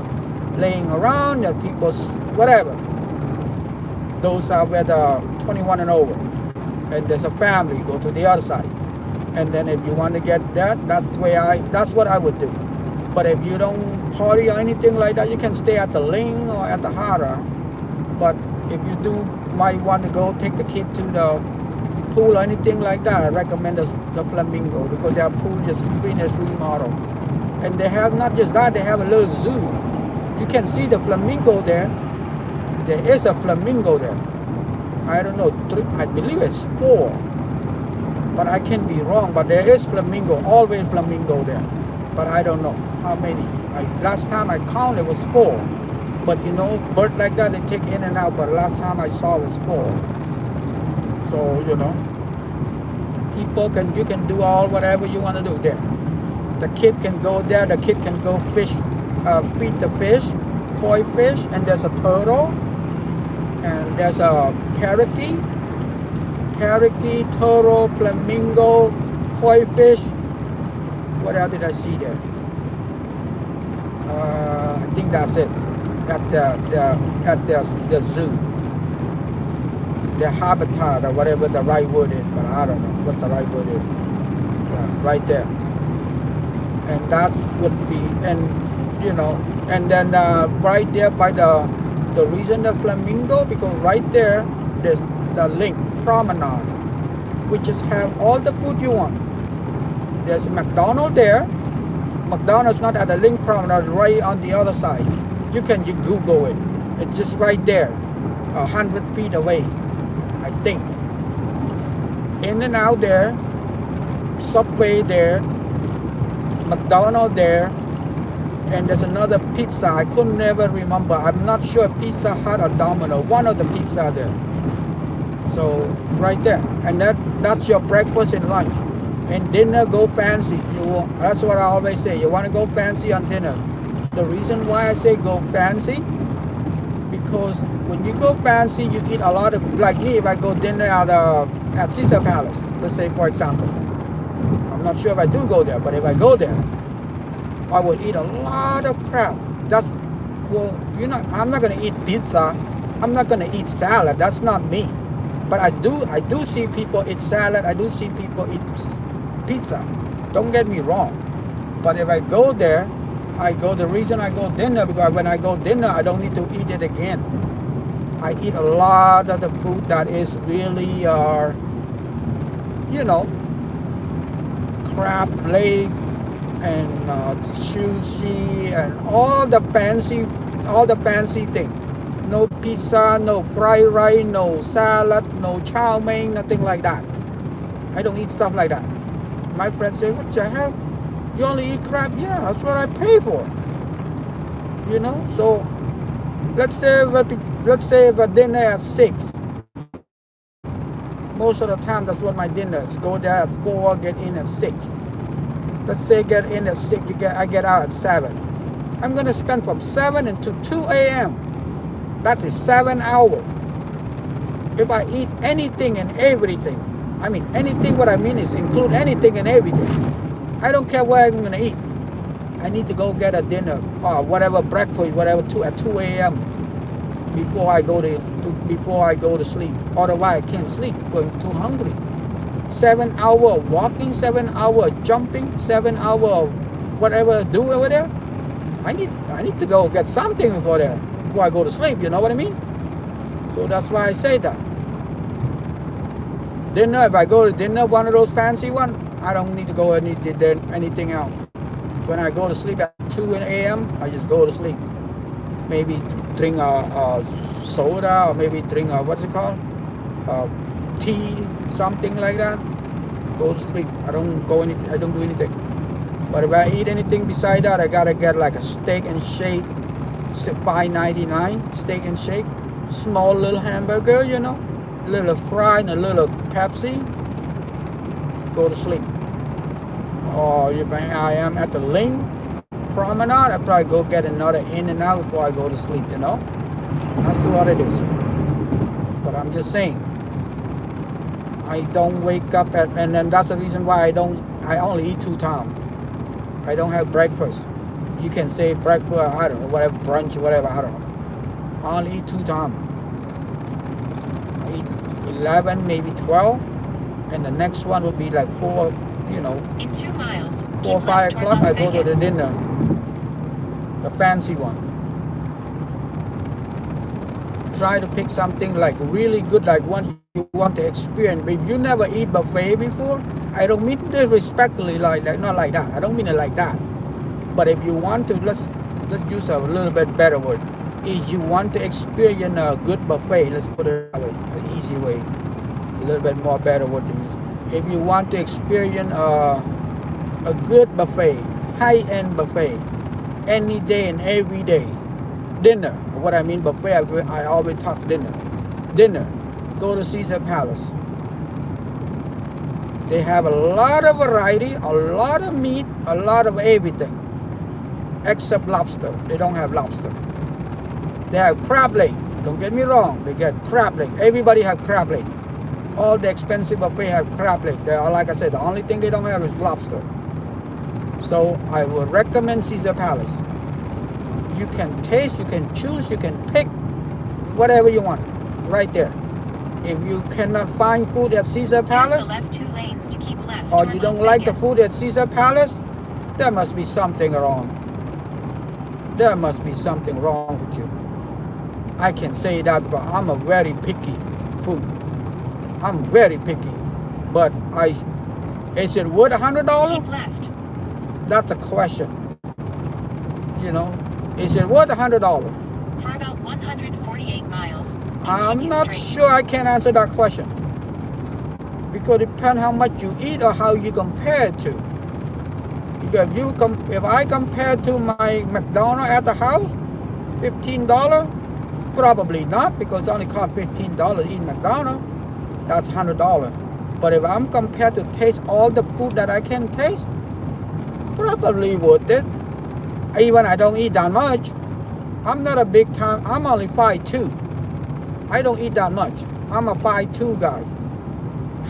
playing around, there's people whatever. Those are where the 21 and over. And there's a family, go to the other side. And then if you want to get that, that's what I would do. But if you don't party or anything like that, you can stay at the Ling or at the Hara. But if you do might want to go take the kid to the pool or anything like that, I recommend the Flamingo, because their pool is finished remodel. And they have not just that, they have a little zoo. You can see the flamingo there. There is a flamingo there. I don't know, I believe it's 4. But I can be wrong, but there is flamingo, always flamingo there. But I don't know how many. Last time I counted it was 4. But you know, birds like that, they take in and out, but last time I saw it was 4. So, you know, you can do all whatever you want to do there. The kid can go there, the kid can go fish, feed the fish, koi fish, and there's a turtle, and there's a parakeet, turtle, flamingo, koi fish. What else did I see there? I think that's it. At the zoo. Their habitat or whatever the right word is, but I don't know what the right word is. Yeah, right there. And that would be, and you know, and then right there by the reason the flamingo, because right there there's the link promenade, which just have all the food you want. There's McDonald's there. McDonald's not at the link promenade, right on the other side. You Google it. It's just right there, 100 feet away, I think. In and out there, Subway there, McDonald's there, and there's another pizza. I could never remember. I'm not sure Pizza Hut or Domino. One of the pizza there. So right there, and that's your breakfast and lunch. And dinner, go fancy. That's what I always say. You want to go fancy on dinner. The reason why I say go fancy, because when you go fancy, you eat a lot of, like me, if I go dinner at Caesar Palace, let's say for example. I'm not sure if I do go there, but if I go there, I would eat a lot of crap. I'm not going to eat pizza. I'm not going to eat salad. That's not me. But I do see people eat salad. I do see people eat pizza. Don't get me wrong. But if I go there, the reason I go dinner, because when I go dinner, I don't need to eat it again. I eat a lot of the food that is really, crab leg and sushi and all the fancy things. No pizza, no fried rice, no salad, no chow mein, nothing like that. I don't eat stuff like that. My friends say, what the hell? You only eat crab? Yeah, that's what I pay for. You know, so let's say if a dinner at 6. Most of the time, that's what my dinner is. Go there at 4, get in at 6. Let's say get in at 6, I get out at 7. I'm gonna spend from 7 until 2 a.m. That is 7 hours. If I eat anything and everything, I mean anything, what I mean is include anything and everything. I don't care where I'm going to eat. I need to go get a dinner or whatever, breakfast, whatever, at 2 a.m. before I go to sleep. Otherwise, I can't sleep because I'm too hungry. 7 hour walking, 7 hour jumping, 7 hour whatever I do over there. I need to go get something before I go to sleep. You know what I mean? So that's why I say that. Dinner, if I go to dinner, one of those fancy one, I don't need to go anything else. When I go to sleep at 2 a.m., I just go to sleep. Maybe drink a soda, or maybe drink what's it called? Tea, something like that. Go to sleep. I don't do anything. But if I eat anything beside that, I gotta get like a steak and shake, $5.99 steak and shake, small little hamburger, you know, a little fry and a little Pepsi. Go to sleep. Or if I am at the Ling Promenade, I probably go get another In-N-Out before I go to sleep, you know. That's what it is. But I'm just saying, I don't wake up and then that's the reason why I only eat 2 times. I don't have breakfast. You can say breakfast, I don't know, whatever, brunch, whatever, I don't know. I only eat 2 times. I eat 11, maybe 12, and the next one will be like 4, you know. In 2 miles, 4 or 5 o'clock, I go to the dinner. The fancy one. Try to pick something like really good, like one you want to experience. If you never eat buffet before, I don't mean disrespectfully like not like that. I don't mean it like that. But if you want to, let's use a little bit better word. If you want to experience a good buffet, let's put it that way, the easy way, a little bit more better word to use. If you want to experience a good buffet, high-end buffet, any day and every day, dinner. What I mean buffet, I always talk dinner. Dinner. Go to Caesar Palace. They have a lot of variety, a lot of meat, a lot of everything. Except lobster. They don't have lobster. They have crab leg. Don't get me wrong. They get crab leg. Everybody have crab leg. All the expensive buffet have crab leg. They are, like I said, the only thing they don't have is lobster. So I would recommend Caesar Palace. You can taste, you can choose, you can pick whatever you want right there. If you cannot find food at Caesar Palace, use the left 2 lanes to keep left or toward you don't Las like the Vegas. food at Caesar Palace, there must be something wrong. There must be something wrong with you. I can say that, but I'm a very picky food. I'm very picky. But is it worth $100? Keep left. That's a question. You know, is it worth $100? For about 148 miles, I'm continue not straight. sure I can answer that question. Because it depends how much you eat or how you compare it to. Because if I compare to my McDonald's at the house, $15, probably not, because it only costs $15 to eat McDonald's. That's $100. But if I'm compared to taste all the food that I can taste, probably worth it. Even I don't eat that much. I'm not a big time. I'm only 5'2". I don't eat that much. I'm a 5'2" guy.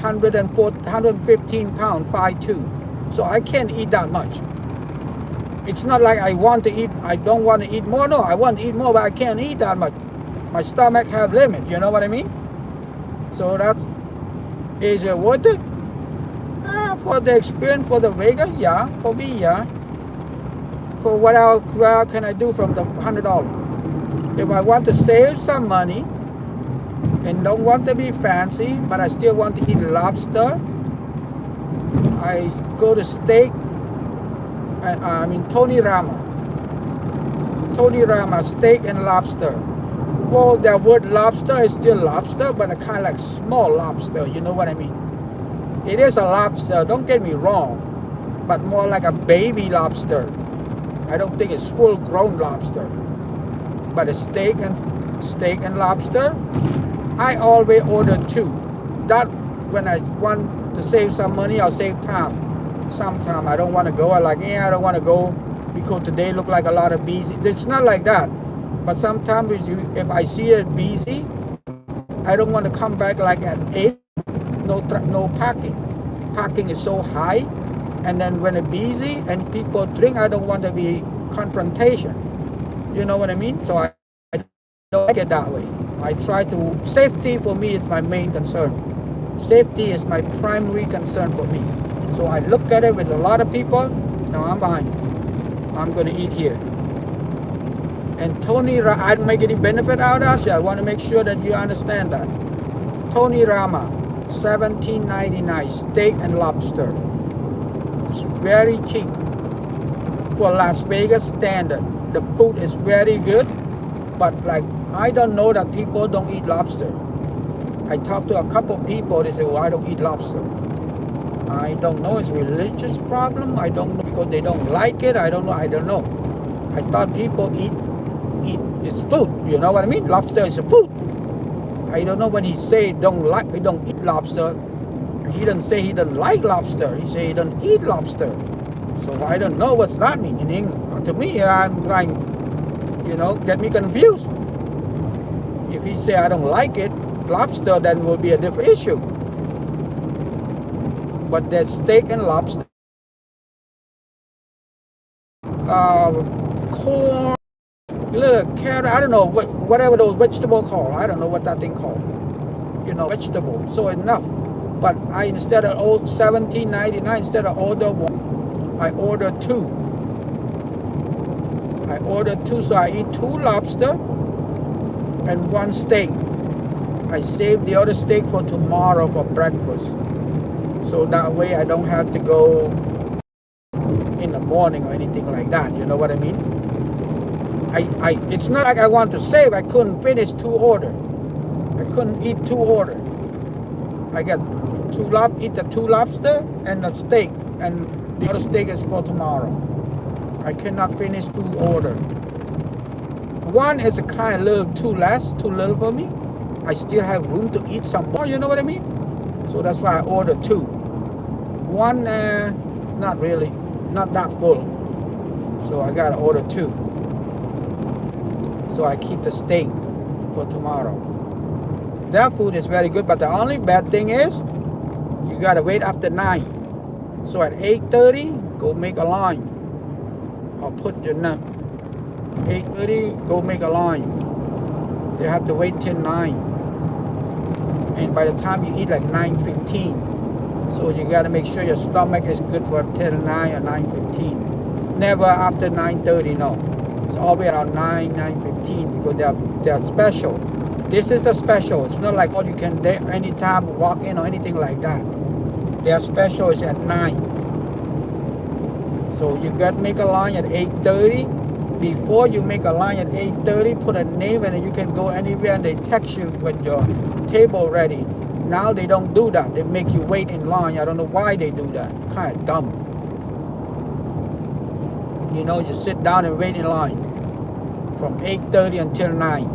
115 pounds, 5'2". So I can't eat that much. It's not like I don't want to eat more. No, I want to eat more, but I can't eat that much. My stomach have limit, you know what I mean? So is it worth it? For the experience, for the Vegas, yeah. For me, yeah. So what else can I do from the $100? If I want to save some money and don't want to be fancy, but I still want to eat lobster, I go to steak. Tony Rama. Tony Rama, steak and lobster. Well, the word lobster is still lobster, but a kind of like small lobster, you know what I mean? It is a lobster, don't get me wrong, but more like a baby lobster. I don't think it's full-grown lobster. But a steak and lobster, I always order 2. That when I want to save some money or save time. Sometimes I don't want to go. I don't want to go because today look like a lot of busy. It's not like that. But sometimes if I see it busy, I don't want to come back like at 8. No parking. Parking is so high. And then when it's busy and people drink, I don't want to be confrontation. You know what I mean? So I don't like it that way. I try to, safety for me is my main concern. Safety is my primary concern for me. So I look at it with a lot of people. No, I'm fine. I'm going to eat here. And Tony, I don't make any benefit out of that. I want to make sure that you understand that. Tony Rama, $17.99 steak and lobster. It's very cheap for Las Vegas standard. The food is very good, but like I don't know that people don't eat lobster. I talked to a couple people. They say, "Well, I don't eat lobster." I don't know. It's a religious problem. I don't know because they don't like it. I don't know. I don't know. I thought people eat it's food. You know what I mean? Lobster is a food. I don't know when he say don't eat lobster. He doesn't say he doesn't like lobster. He say he doesn't eat lobster. So I don't know what's that mean in English. To me, I'm trying, get me confused. If he say I don't like it, lobster, then will be a different issue. But there's steak and lobster, corn, little carrot. I don't know whatever those vegetables called. I don't know what that thing called. Vegetable. So enough. But I instead of $17.99, instead of order one, I ordered two. So I eat 2 lobster and 1 steak. I saved the other steak for tomorrow for breakfast. So that way I don't have to go in the morning or anything like that. You know what I mean? It's not like I want to save. I couldn't finish 2 orders. I couldn't eat 2 orders. I got eat the 2 lobster and the steak, and the other steak is for tomorrow. I cannot finish 2 orders. One is a kind of little too little for me. I still have room to eat some more, you know what I mean? So that's why I ordered 2. One, not really, not that full. So I gotta order 2. So I keep the steak for tomorrow. That food is very good, but the only bad thing is you gotta wait after 9. So at 8:30, go make a line. Or put your 8:30, go make a line. You have to wait till 9. And by the time you eat like 9:15. So you gotta make sure your stomach is good for till 9 or 9:15. Never after 9:30, no. It's always around 9:15 because they're special. This is the special. It's not like all you can anytime walk in or anything like that. Their special is at 9. So you got to make a line at 8:30. Before you make a line at 8:30, put a name and you can go anywhere and they text you when your table ready. Now they don't do that. They make you wait in line. I don't know why they do that. Kind of dumb. You sit down and wait in line from 8:30 until 9.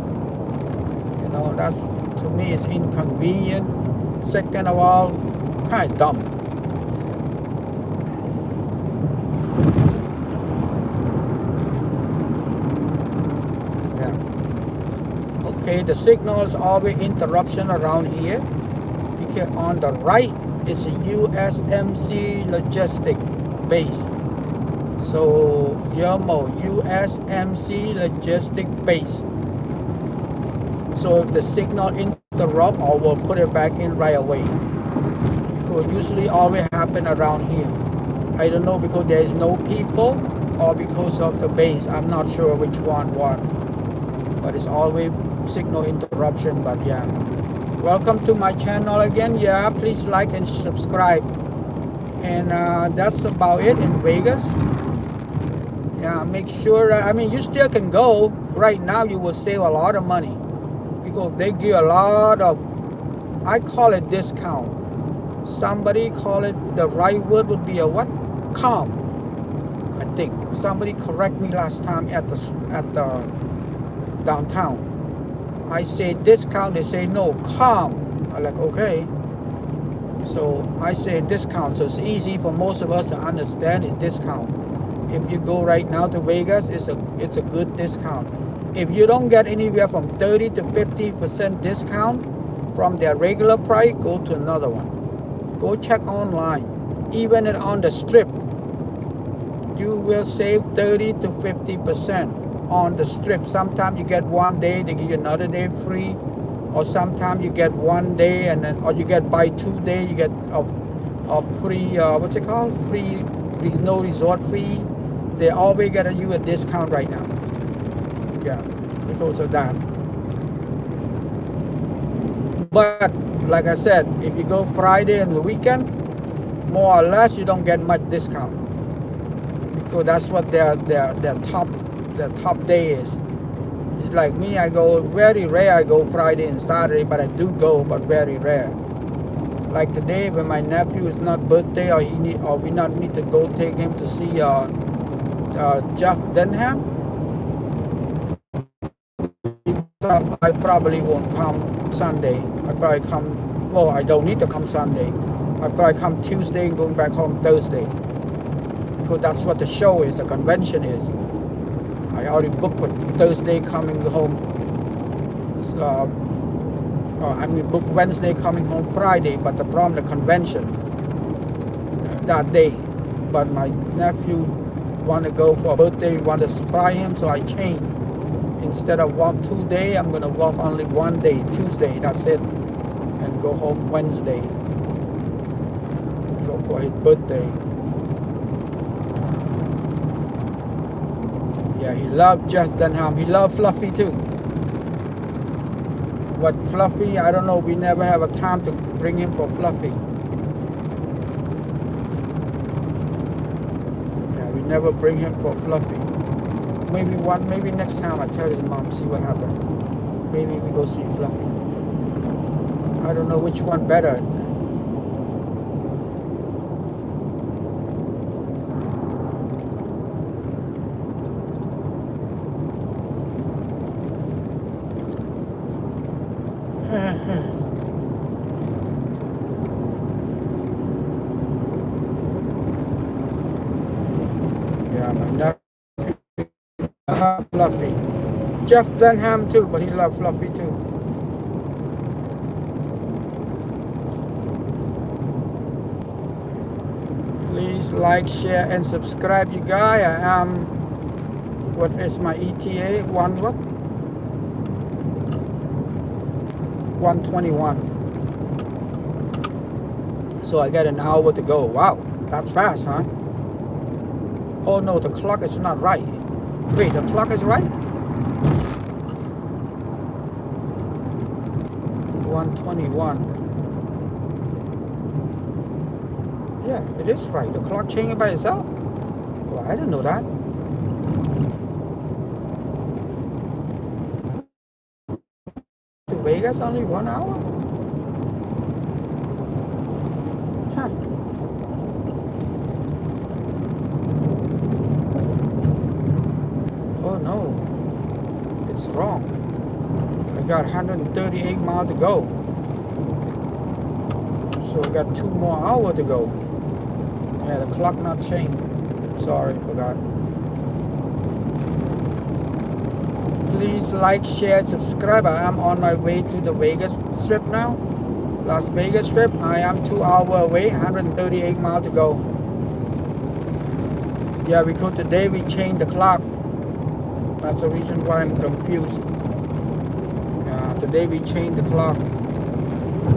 That's, to me, it's inconvenient. Second of all, kind of dumb. Yeah. Okay, the signal is always interruption around here. Because on the right, it's a USMC logistic base. So, Yermo, USMC logistic base. So if the signal interrupt, I will put it back in right away. Because usually always happen around here. I don't know because there is no people or because of the base. I'm not sure which one what. But it's always signal interruption. But yeah. Welcome to my channel again. Yeah, please like and subscribe. And that's about it in Vegas. Yeah, make sure. You still can go. Right now you will save a lot of money. Because they give a lot of, I call it discount. Somebody call it, the right word would be a what? Calm. I think somebody correct me last time at the downtown. I say discount, they say no, calm. I'm like, okay. So I say discount, so it's easy for most of us to understand it's discount. If you go right now to Vegas, it's a good discount. If you don't get anywhere from 30 to 50% discount from their regular price, go to another one. Go check online. Even on the strip, you will save 30 to 50%. on the strip. Sometimes you get 1 day, they give you another day free, or sometimes you get 1 day and then, or you get by 2 days, you get a free, what's it called? Free, no resort fee. They always get you a discount right now. Yeah, because of that. But like I said, if you go Friday and the weekend, more or less you don't get much discount. So that's what their top day is. It's like me, I go very rare. I go Friday and Saturday, but I do go, but very rare. Like today, when my nephew is not birthday, or we not need to go take him to see Jeff Denham. I probably won't come Sunday. I probably come. Well, I don't need to come Sunday. I probably come Tuesday and going back home Thursday. So that's what the show is, the convention is. I already booked for Thursday coming home. Booked Wednesday coming home Friday, but the problem, the convention that day. But my nephew want to go for a birthday, want to surprise him, so I changed. Instead of walk 2 days, I'm going to walk only 1 day, Tuesday, that's it. And go home Wednesday. So for his birthday. Yeah, he loved Jeff Denham. He loved Fluffy too. But Fluffy, I don't know, we never have a time to bring him for Fluffy. Yeah, we never bring him for Fluffy. Maybe next time I tell his mom, see what happens. Maybe we go see Fluffy. I don't know which one better. Yeah, my nephew Fluffy. Jeff Denham too, but he loved Fluffy too. Please like, share, and subscribe, you guys. I am, what is my ETA? 121. So I got an hour to go. Wow, that's fast, huh? Oh no, the clock is not right. Wait, the clock is right? 121. Yeah, it is right. The clock changing by itself? Well, I didn't know that. To Vegas only 1 hour? Huh. Oh no, it's wrong. I got 138 miles to go. So I got 2 more hours to go. Yeah, the clock not changed. Sorry, forgot. Please like, share, subscribe. I am on my way to the Vegas Strip now. Las Vegas Strip. I am 2 hours away, 138 miles to go. Yeah, because today we changed the clock. That's the reason why I'm confused. Today we changed the clock.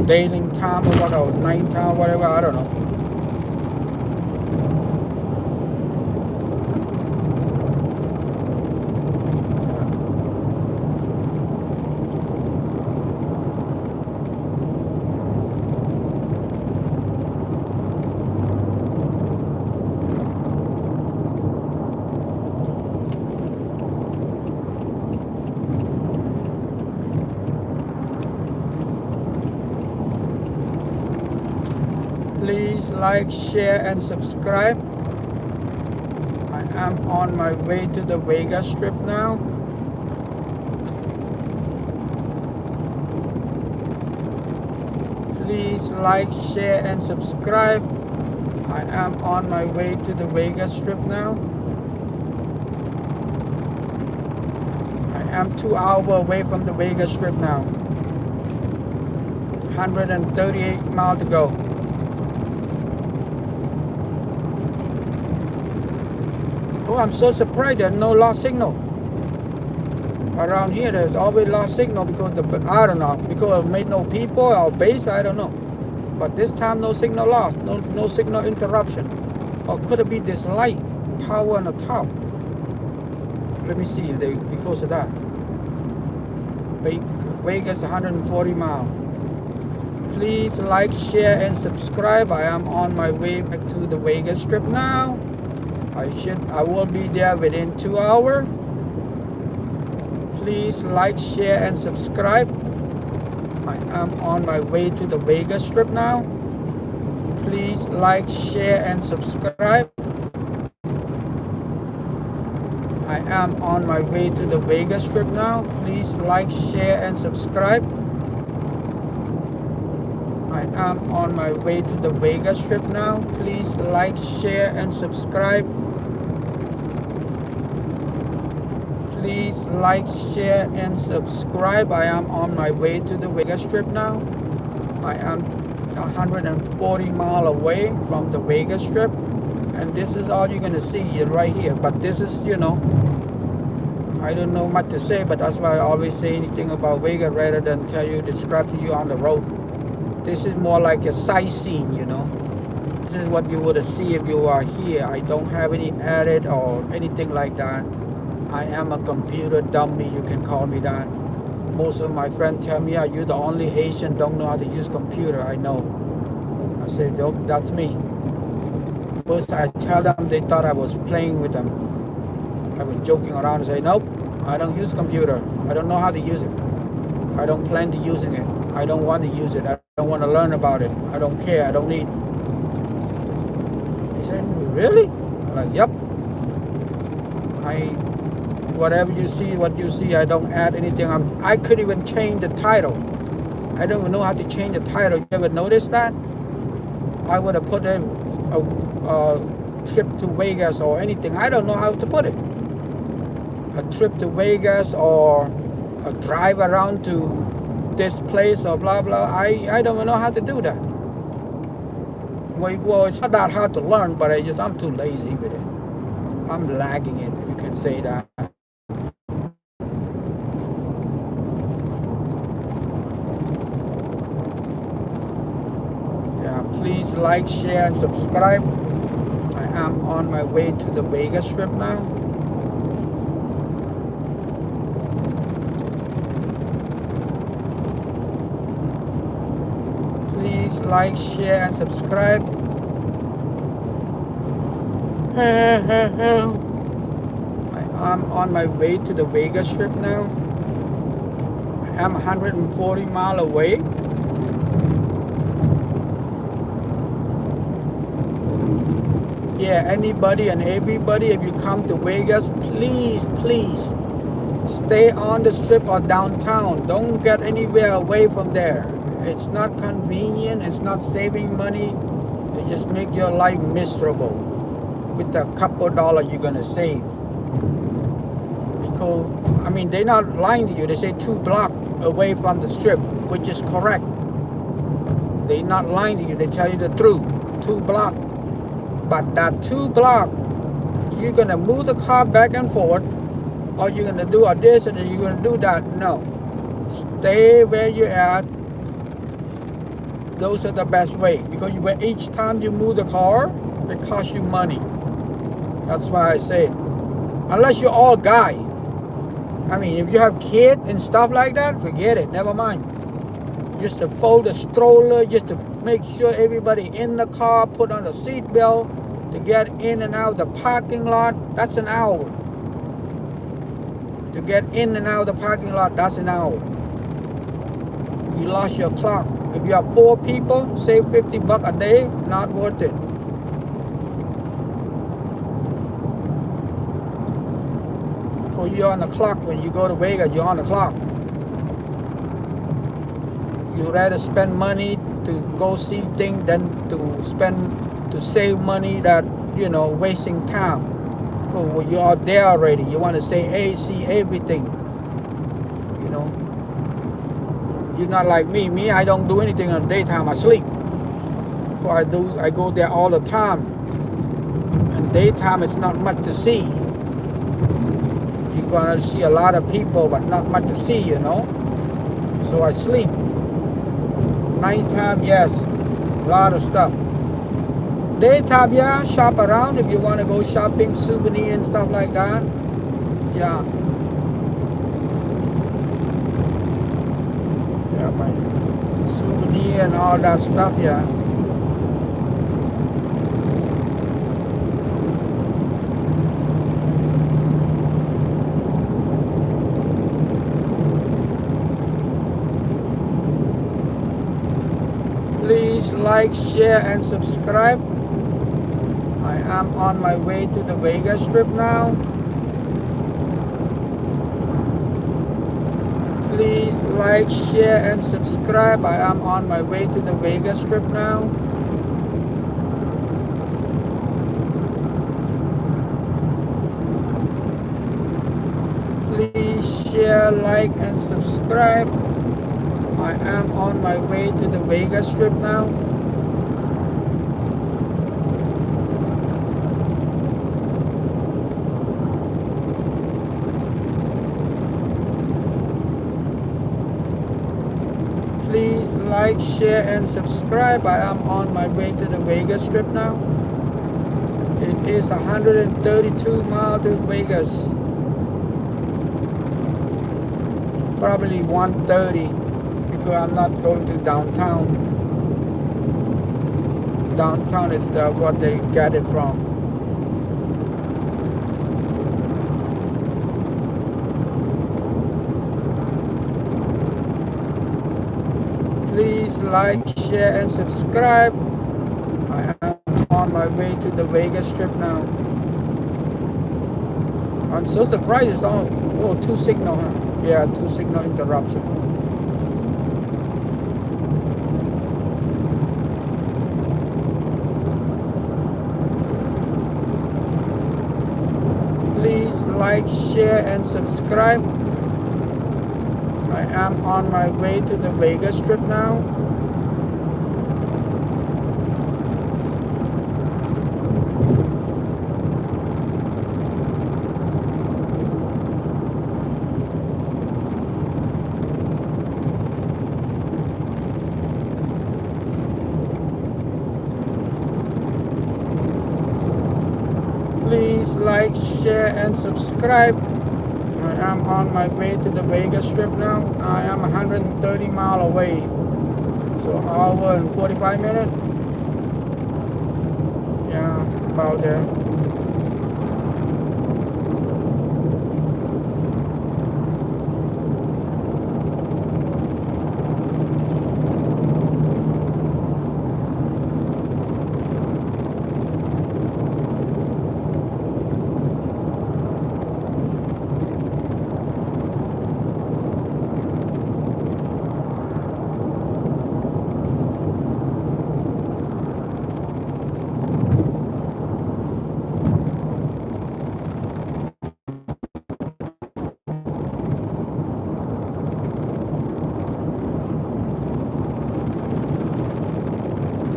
Daylight time or whatever, night time, whatever, I don't know. Please like, share, and subscribe. I am on my way to the Vegas Strip now. Please like, share, and subscribe. I am on my way to the Vegas Strip now. I am 2 hours away from the Vegas Strip now. 138 miles to go. Oh, I'm so surprised there's no lost signal. around here there's always lost signal because I don't know, because it made no people or base, I don't know. But this time no signal lost, no signal interruption. Or could it be this light tower on the top? Let me see if they because of that. Vegas 140 miles. Please like, share, and subscribe. I am on my way back to the Vegas Strip now. I will be there within 2 hours. Please like, share, and subscribe. I am on my way to the Vegas Strip now. Please like, share, and subscribe. I am on my way to the Vegas Strip now. Please like, share, and subscribe. I am on my way to the Vegas Strip now. Please like, share, and subscribe. Please like, share, and subscribe. I am on my way to the Vegas Strip now. I am 140 miles away from the Vegas Strip. And this is all you're going to see right here. But this is, you know, I don't know what to say, but that's why I always say anything about Vegas rather than tell you, describe to you on the road. This is more like a sightseeing, you know. This is what you would see if you are here. I don't have any edit or anything like that. I am a computer dummy, you can call me that. Most of my friends tell me, are you the only Asian don't know how to use computer? I know. I say, nope, that's me. First I tell them, they thought I was playing with them. I was joking around and say, nope, I don't use computer. I don't know how to use it. I don't plan to using it. I don't want to use it. I don't want to learn about it. I don't care. I don't need. He said, really? I'm like, yep. Whatever you see, what you see, I don't add anything. I could even change the title. I don't even know how to change the title. You ever notice that? I would have put a trip to Vegas or anything. I don't know how to put it. A trip to Vegas or a drive around to this place or blah blah. I don't know how to do that. Well, it's not that hard to learn, but I'm too lazy with it. I'm lagging it, if you can say that. Yeah, please like, share, and subscribe. I am on my way to the Vegas Strip now. Please like, share, and subscribe. I am on my way to the Vegas Strip now. I am 140 miles away. Yeah, anybody and everybody, if you come to Vegas, please stay on the strip or downtown. Don't get anywhere away from there. It's not convenient. It's not saving money. It just make your life miserable with a couple dollars you're gonna save. Because I mean, they're not lying to you. They say 2 blocks away from the strip, which is correct. They're not lying to you. They tell you the truth. 2 blocks. But that 2 blocks, you're gonna move the car back and forth, or you're gonna do this and then you're gonna do that. No. Stay where you're at. Those are the best way, because each time you move the car, it costs you money. That's why I say it. Unless you're all guy. I mean, if you have kids and stuff like that, forget it. Never mind. Just to fold the stroller, just to make sure everybody in the car put on the seat belt to get in and out the parking lot. That's an hour. To get in and out the parking lot, that's an hour. You lost your clock. If you have 4 people, save $50 a day, not worth it. So you're on the clock when you go to Vegas, you're on the clock. You rather spend money to go see things than to save money that, you know, wasting time. Because you are there already. You want to say, hey, see everything. You know. You're not like me. Me, I don't do anything in the daytime. I sleep. So I go there all the time. And daytime, it's not much to see. you're gonna see a lot of people, but not much to see, you know. So I sleep. Nighttime, yes, a lot of stuff. Daytime, yeah, shop around if you want to go shopping, souvenir and stuff like that. Yeah. Yeah, my souvenir and all that stuff, yeah. Please like, share, and subscribe. I am on my way to the Vegas Strip now. Please like, share, and subscribe. I am on my way to the Vegas Strip now. Please share, like, and subscribe. I am on my way to the Vegas Strip now. Please like, share, and subscribe. I am on my way to the Vegas Strip now. It is 132 miles to Vegas. Probably 130 because I'm not going to downtown. Downtown is what they get it from. Please like, share, and subscribe. I am on my way to the Vegas Strip now. I'm so surprised it's all, oh, 2 signal, huh? Yeah, 2 signal interruption. Please like, share, and subscribe. I am on my way to the Vegas Strip now. Please like, share, and subscribe. I am on my way to the Vegas Strip now. I am 130 miles away. So hour and 45 minutes. Yeah, about there.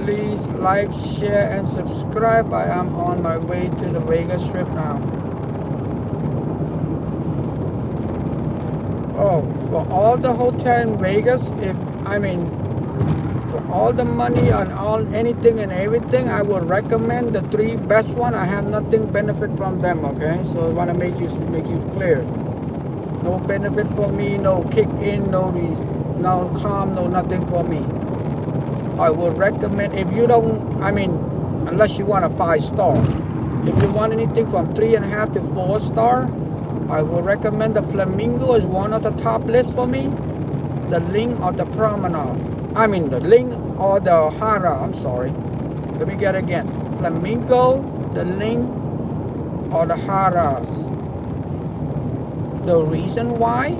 Please like, share, and subscribe. I am on my way to the Vegas Strip now. Oh, for all the hotel in Vegas, for all the money and all anything and everything, I would recommend the 3 best one. I have nothing benefit from them, okay? So I want to make you clear. No benefit for me, no kick in, no calm, no nothing for me. I would recommend, if you don't, unless you want a 5-star. If you want anything from 3.5 to 4 star, I would recommend the Flamingo is one of the top list for me. The Ling or the Promenade. The Ling or the Hara, I'm sorry. Let me get again. Flamingo, the Ling, or the Haras. The reason why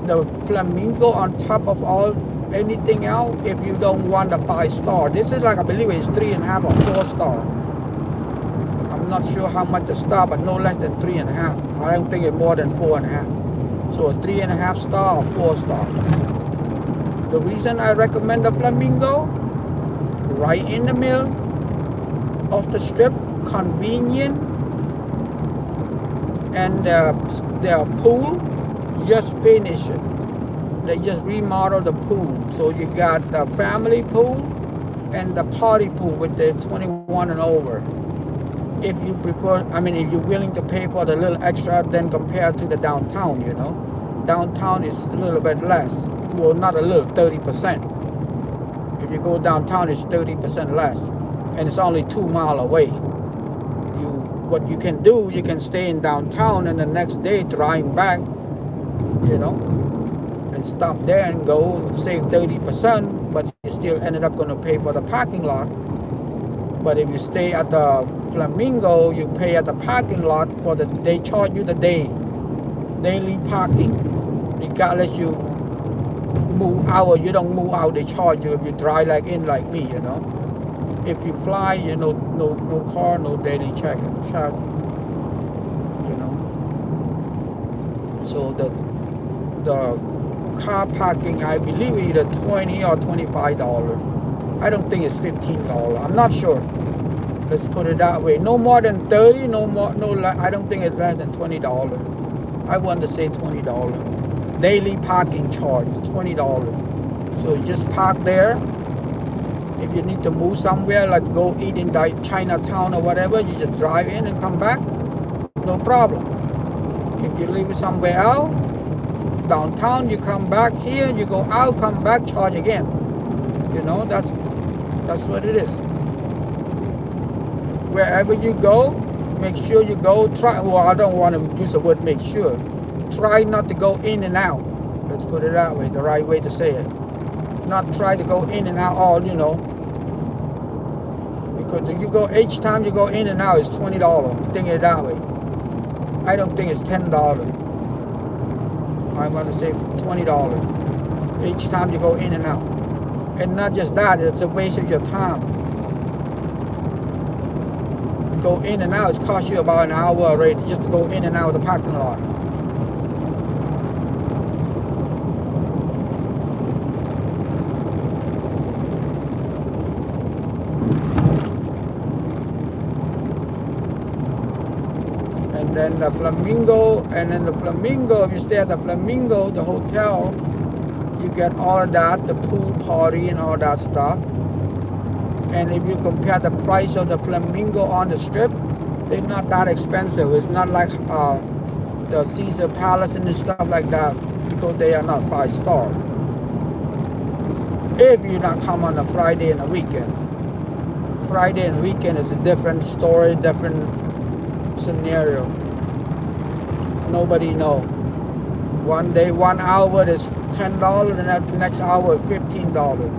the Flamingo on top of all anything else, if you don't want a 5-star. This is like, I believe it's 3.5 or 4 star. I'm not sure how much the star, but no less than 3.5. I don't think it's more than 4.5. So a 3.5 star or 4 star. The reason I recommend the Flamingo, right in the middle of the strip, convenient, and their pool just finished it. They just remodeled the pool. So you got the family pool and the party pool with the 21 and over. If you prefer, I mean, if you're willing to pay for the little extra, then compared to the downtown, you know. Downtown is a little bit less. Well, not a little, 30%. If you go downtown, it's 30% less. And it's only 2 miles away. What you can do, you can stay in downtown and the next day driving back, you know, and stop there and go save 30%, but you still ended up going to pay for the parking lot. But if you stay at the Flamingo, you pay at the parking lot for they charge you the daily parking. Regardless you move out or you don't move out, they charge you if you drive like me, you know. If you fly, you know, no car, no daily charge, you know. So the car parking, I believe either $20 or $25. I don't think it's $15. I'm not sure. Let's put it that way. No more than 30, I don't think it's less than $20. I want to say $20. Daily parking charge, $20. So you just park there. If you need to move somewhere, like go eat in Chinatown or whatever, you just drive in and come back. No problem. If you live somewhere else, downtown, you come back here, you go out, come back, charge again. You know, that's what it is. Wherever you go, make sure you go, well, I don't want to use the word make sure. Try not to go in and out. Let's put it that way, the right way to say it. Not try to go in and out all, you know. Because if you go, each time you go in and out, it's $20. Think it that way. I don't think it's $10. I want to say $20 each time you go in and out. And not just that, it's a waste of your time. To go in and out, it's cost you about an hour already just to go in and out of the parking lot. Then the Flamingo, and then the Flamingo, if you stay at the Flamingo, the hotel, you get all of that, the pool party and all that stuff. And if you compare the price of the Flamingo on the strip, they're not that expensive. It's not like the Caesar Palace and stuff like that, because they are not 5-star. If you not come on a Friday and a weekend. Friday and weekend is a different story, different scenario. Nobody know. One day, 1 hour is $10, and at the next hour, $15.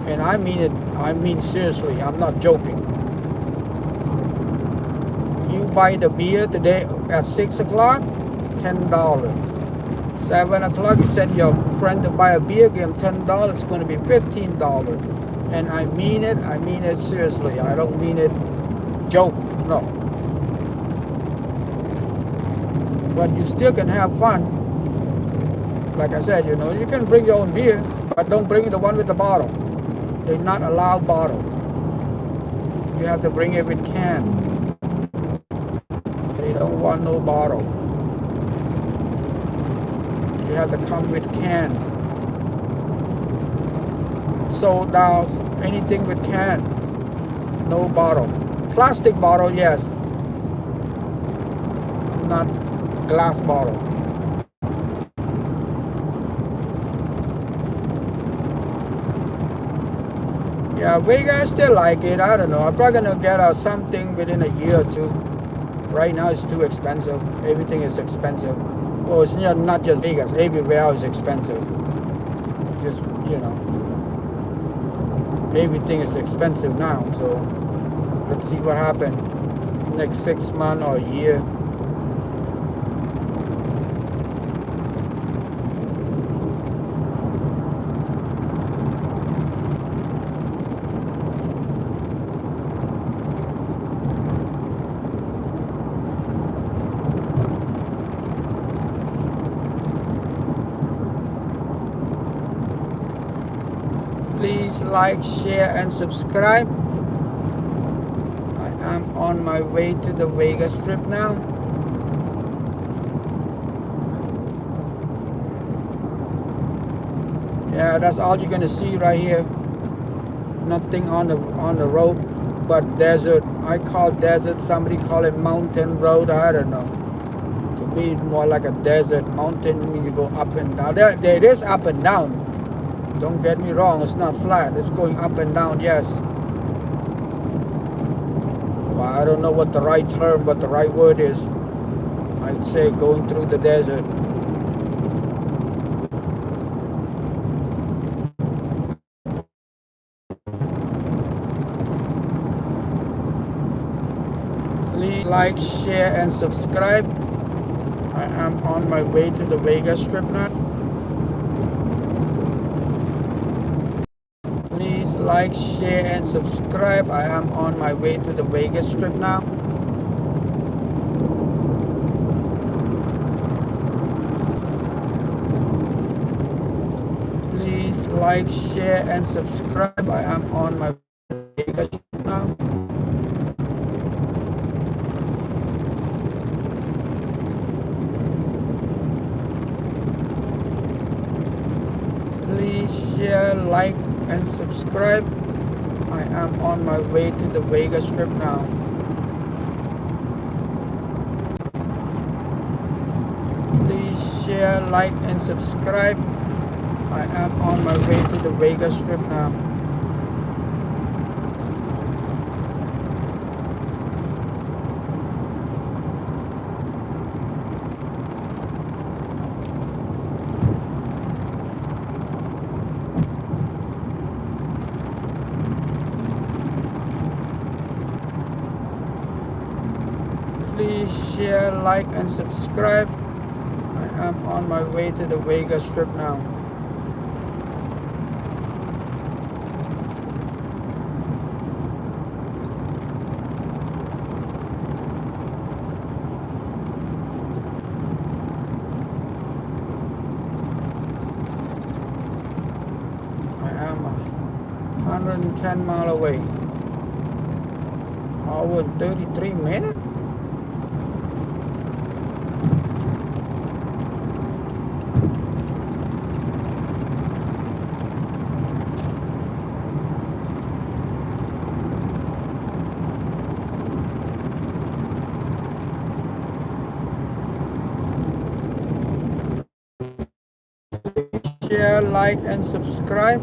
And I mean it. I mean seriously. I'm not joking. You buy the beer today at 6 o'clock, $10. 7 o'clock, you send your friend to buy a beer, give him $10. It's going to be $15. And I mean it. I mean it seriously. I don't mean it joke. No. But you still can have fun. Like I said, you know, you can bring your own beer, but don't bring the one with the bottle. They're not allowed bottle. You have to bring it with can. They don't want no bottle. You have to come with can. Sodas, anything with can. No bottle. Plastic bottle, yes. Not glass bottle. Yeah, Vegas still like it. I don't know. I'm probably gonna get something within a year or two. Right now it's too expensive. Everything is expensive. Well, it's not just Vegas. Everywhere is expensive. Just, you know, everything is expensive now. So let's see what happens next 6 months or a year. Please like, share, and subscribe. I am on my way to the Vegas Strip now. Yeah, that's all you're gonna see right here. Nothing on the road but desert. I call desert, somebody call it mountain road, I don't know. To me it's more like a desert. Mountain means you go up and down. There it is up and down. Don't get me wrong, it's not flat, it's going up and down, yes. Well, I don't know what the right term, what the right word is. I'd say going through the desert. Please like, share, and subscribe. I am on my way to the Vegas Strip now. Please like, share, and subscribe. I am on my way to the Vegas Strip now. Please like, share, and subscribe. I am on my way to the Vegas Strip now. Please share, like, and subscribe. I am on my way to the Vegas Strip now. Please share, like, and subscribe. I am on my way to the Vegas Strip now. Please share, like, and subscribe. I am on my way to the Vegas Strip now. I am 110 miles away. Hour and 33 minutes? Share, like, and subscribe.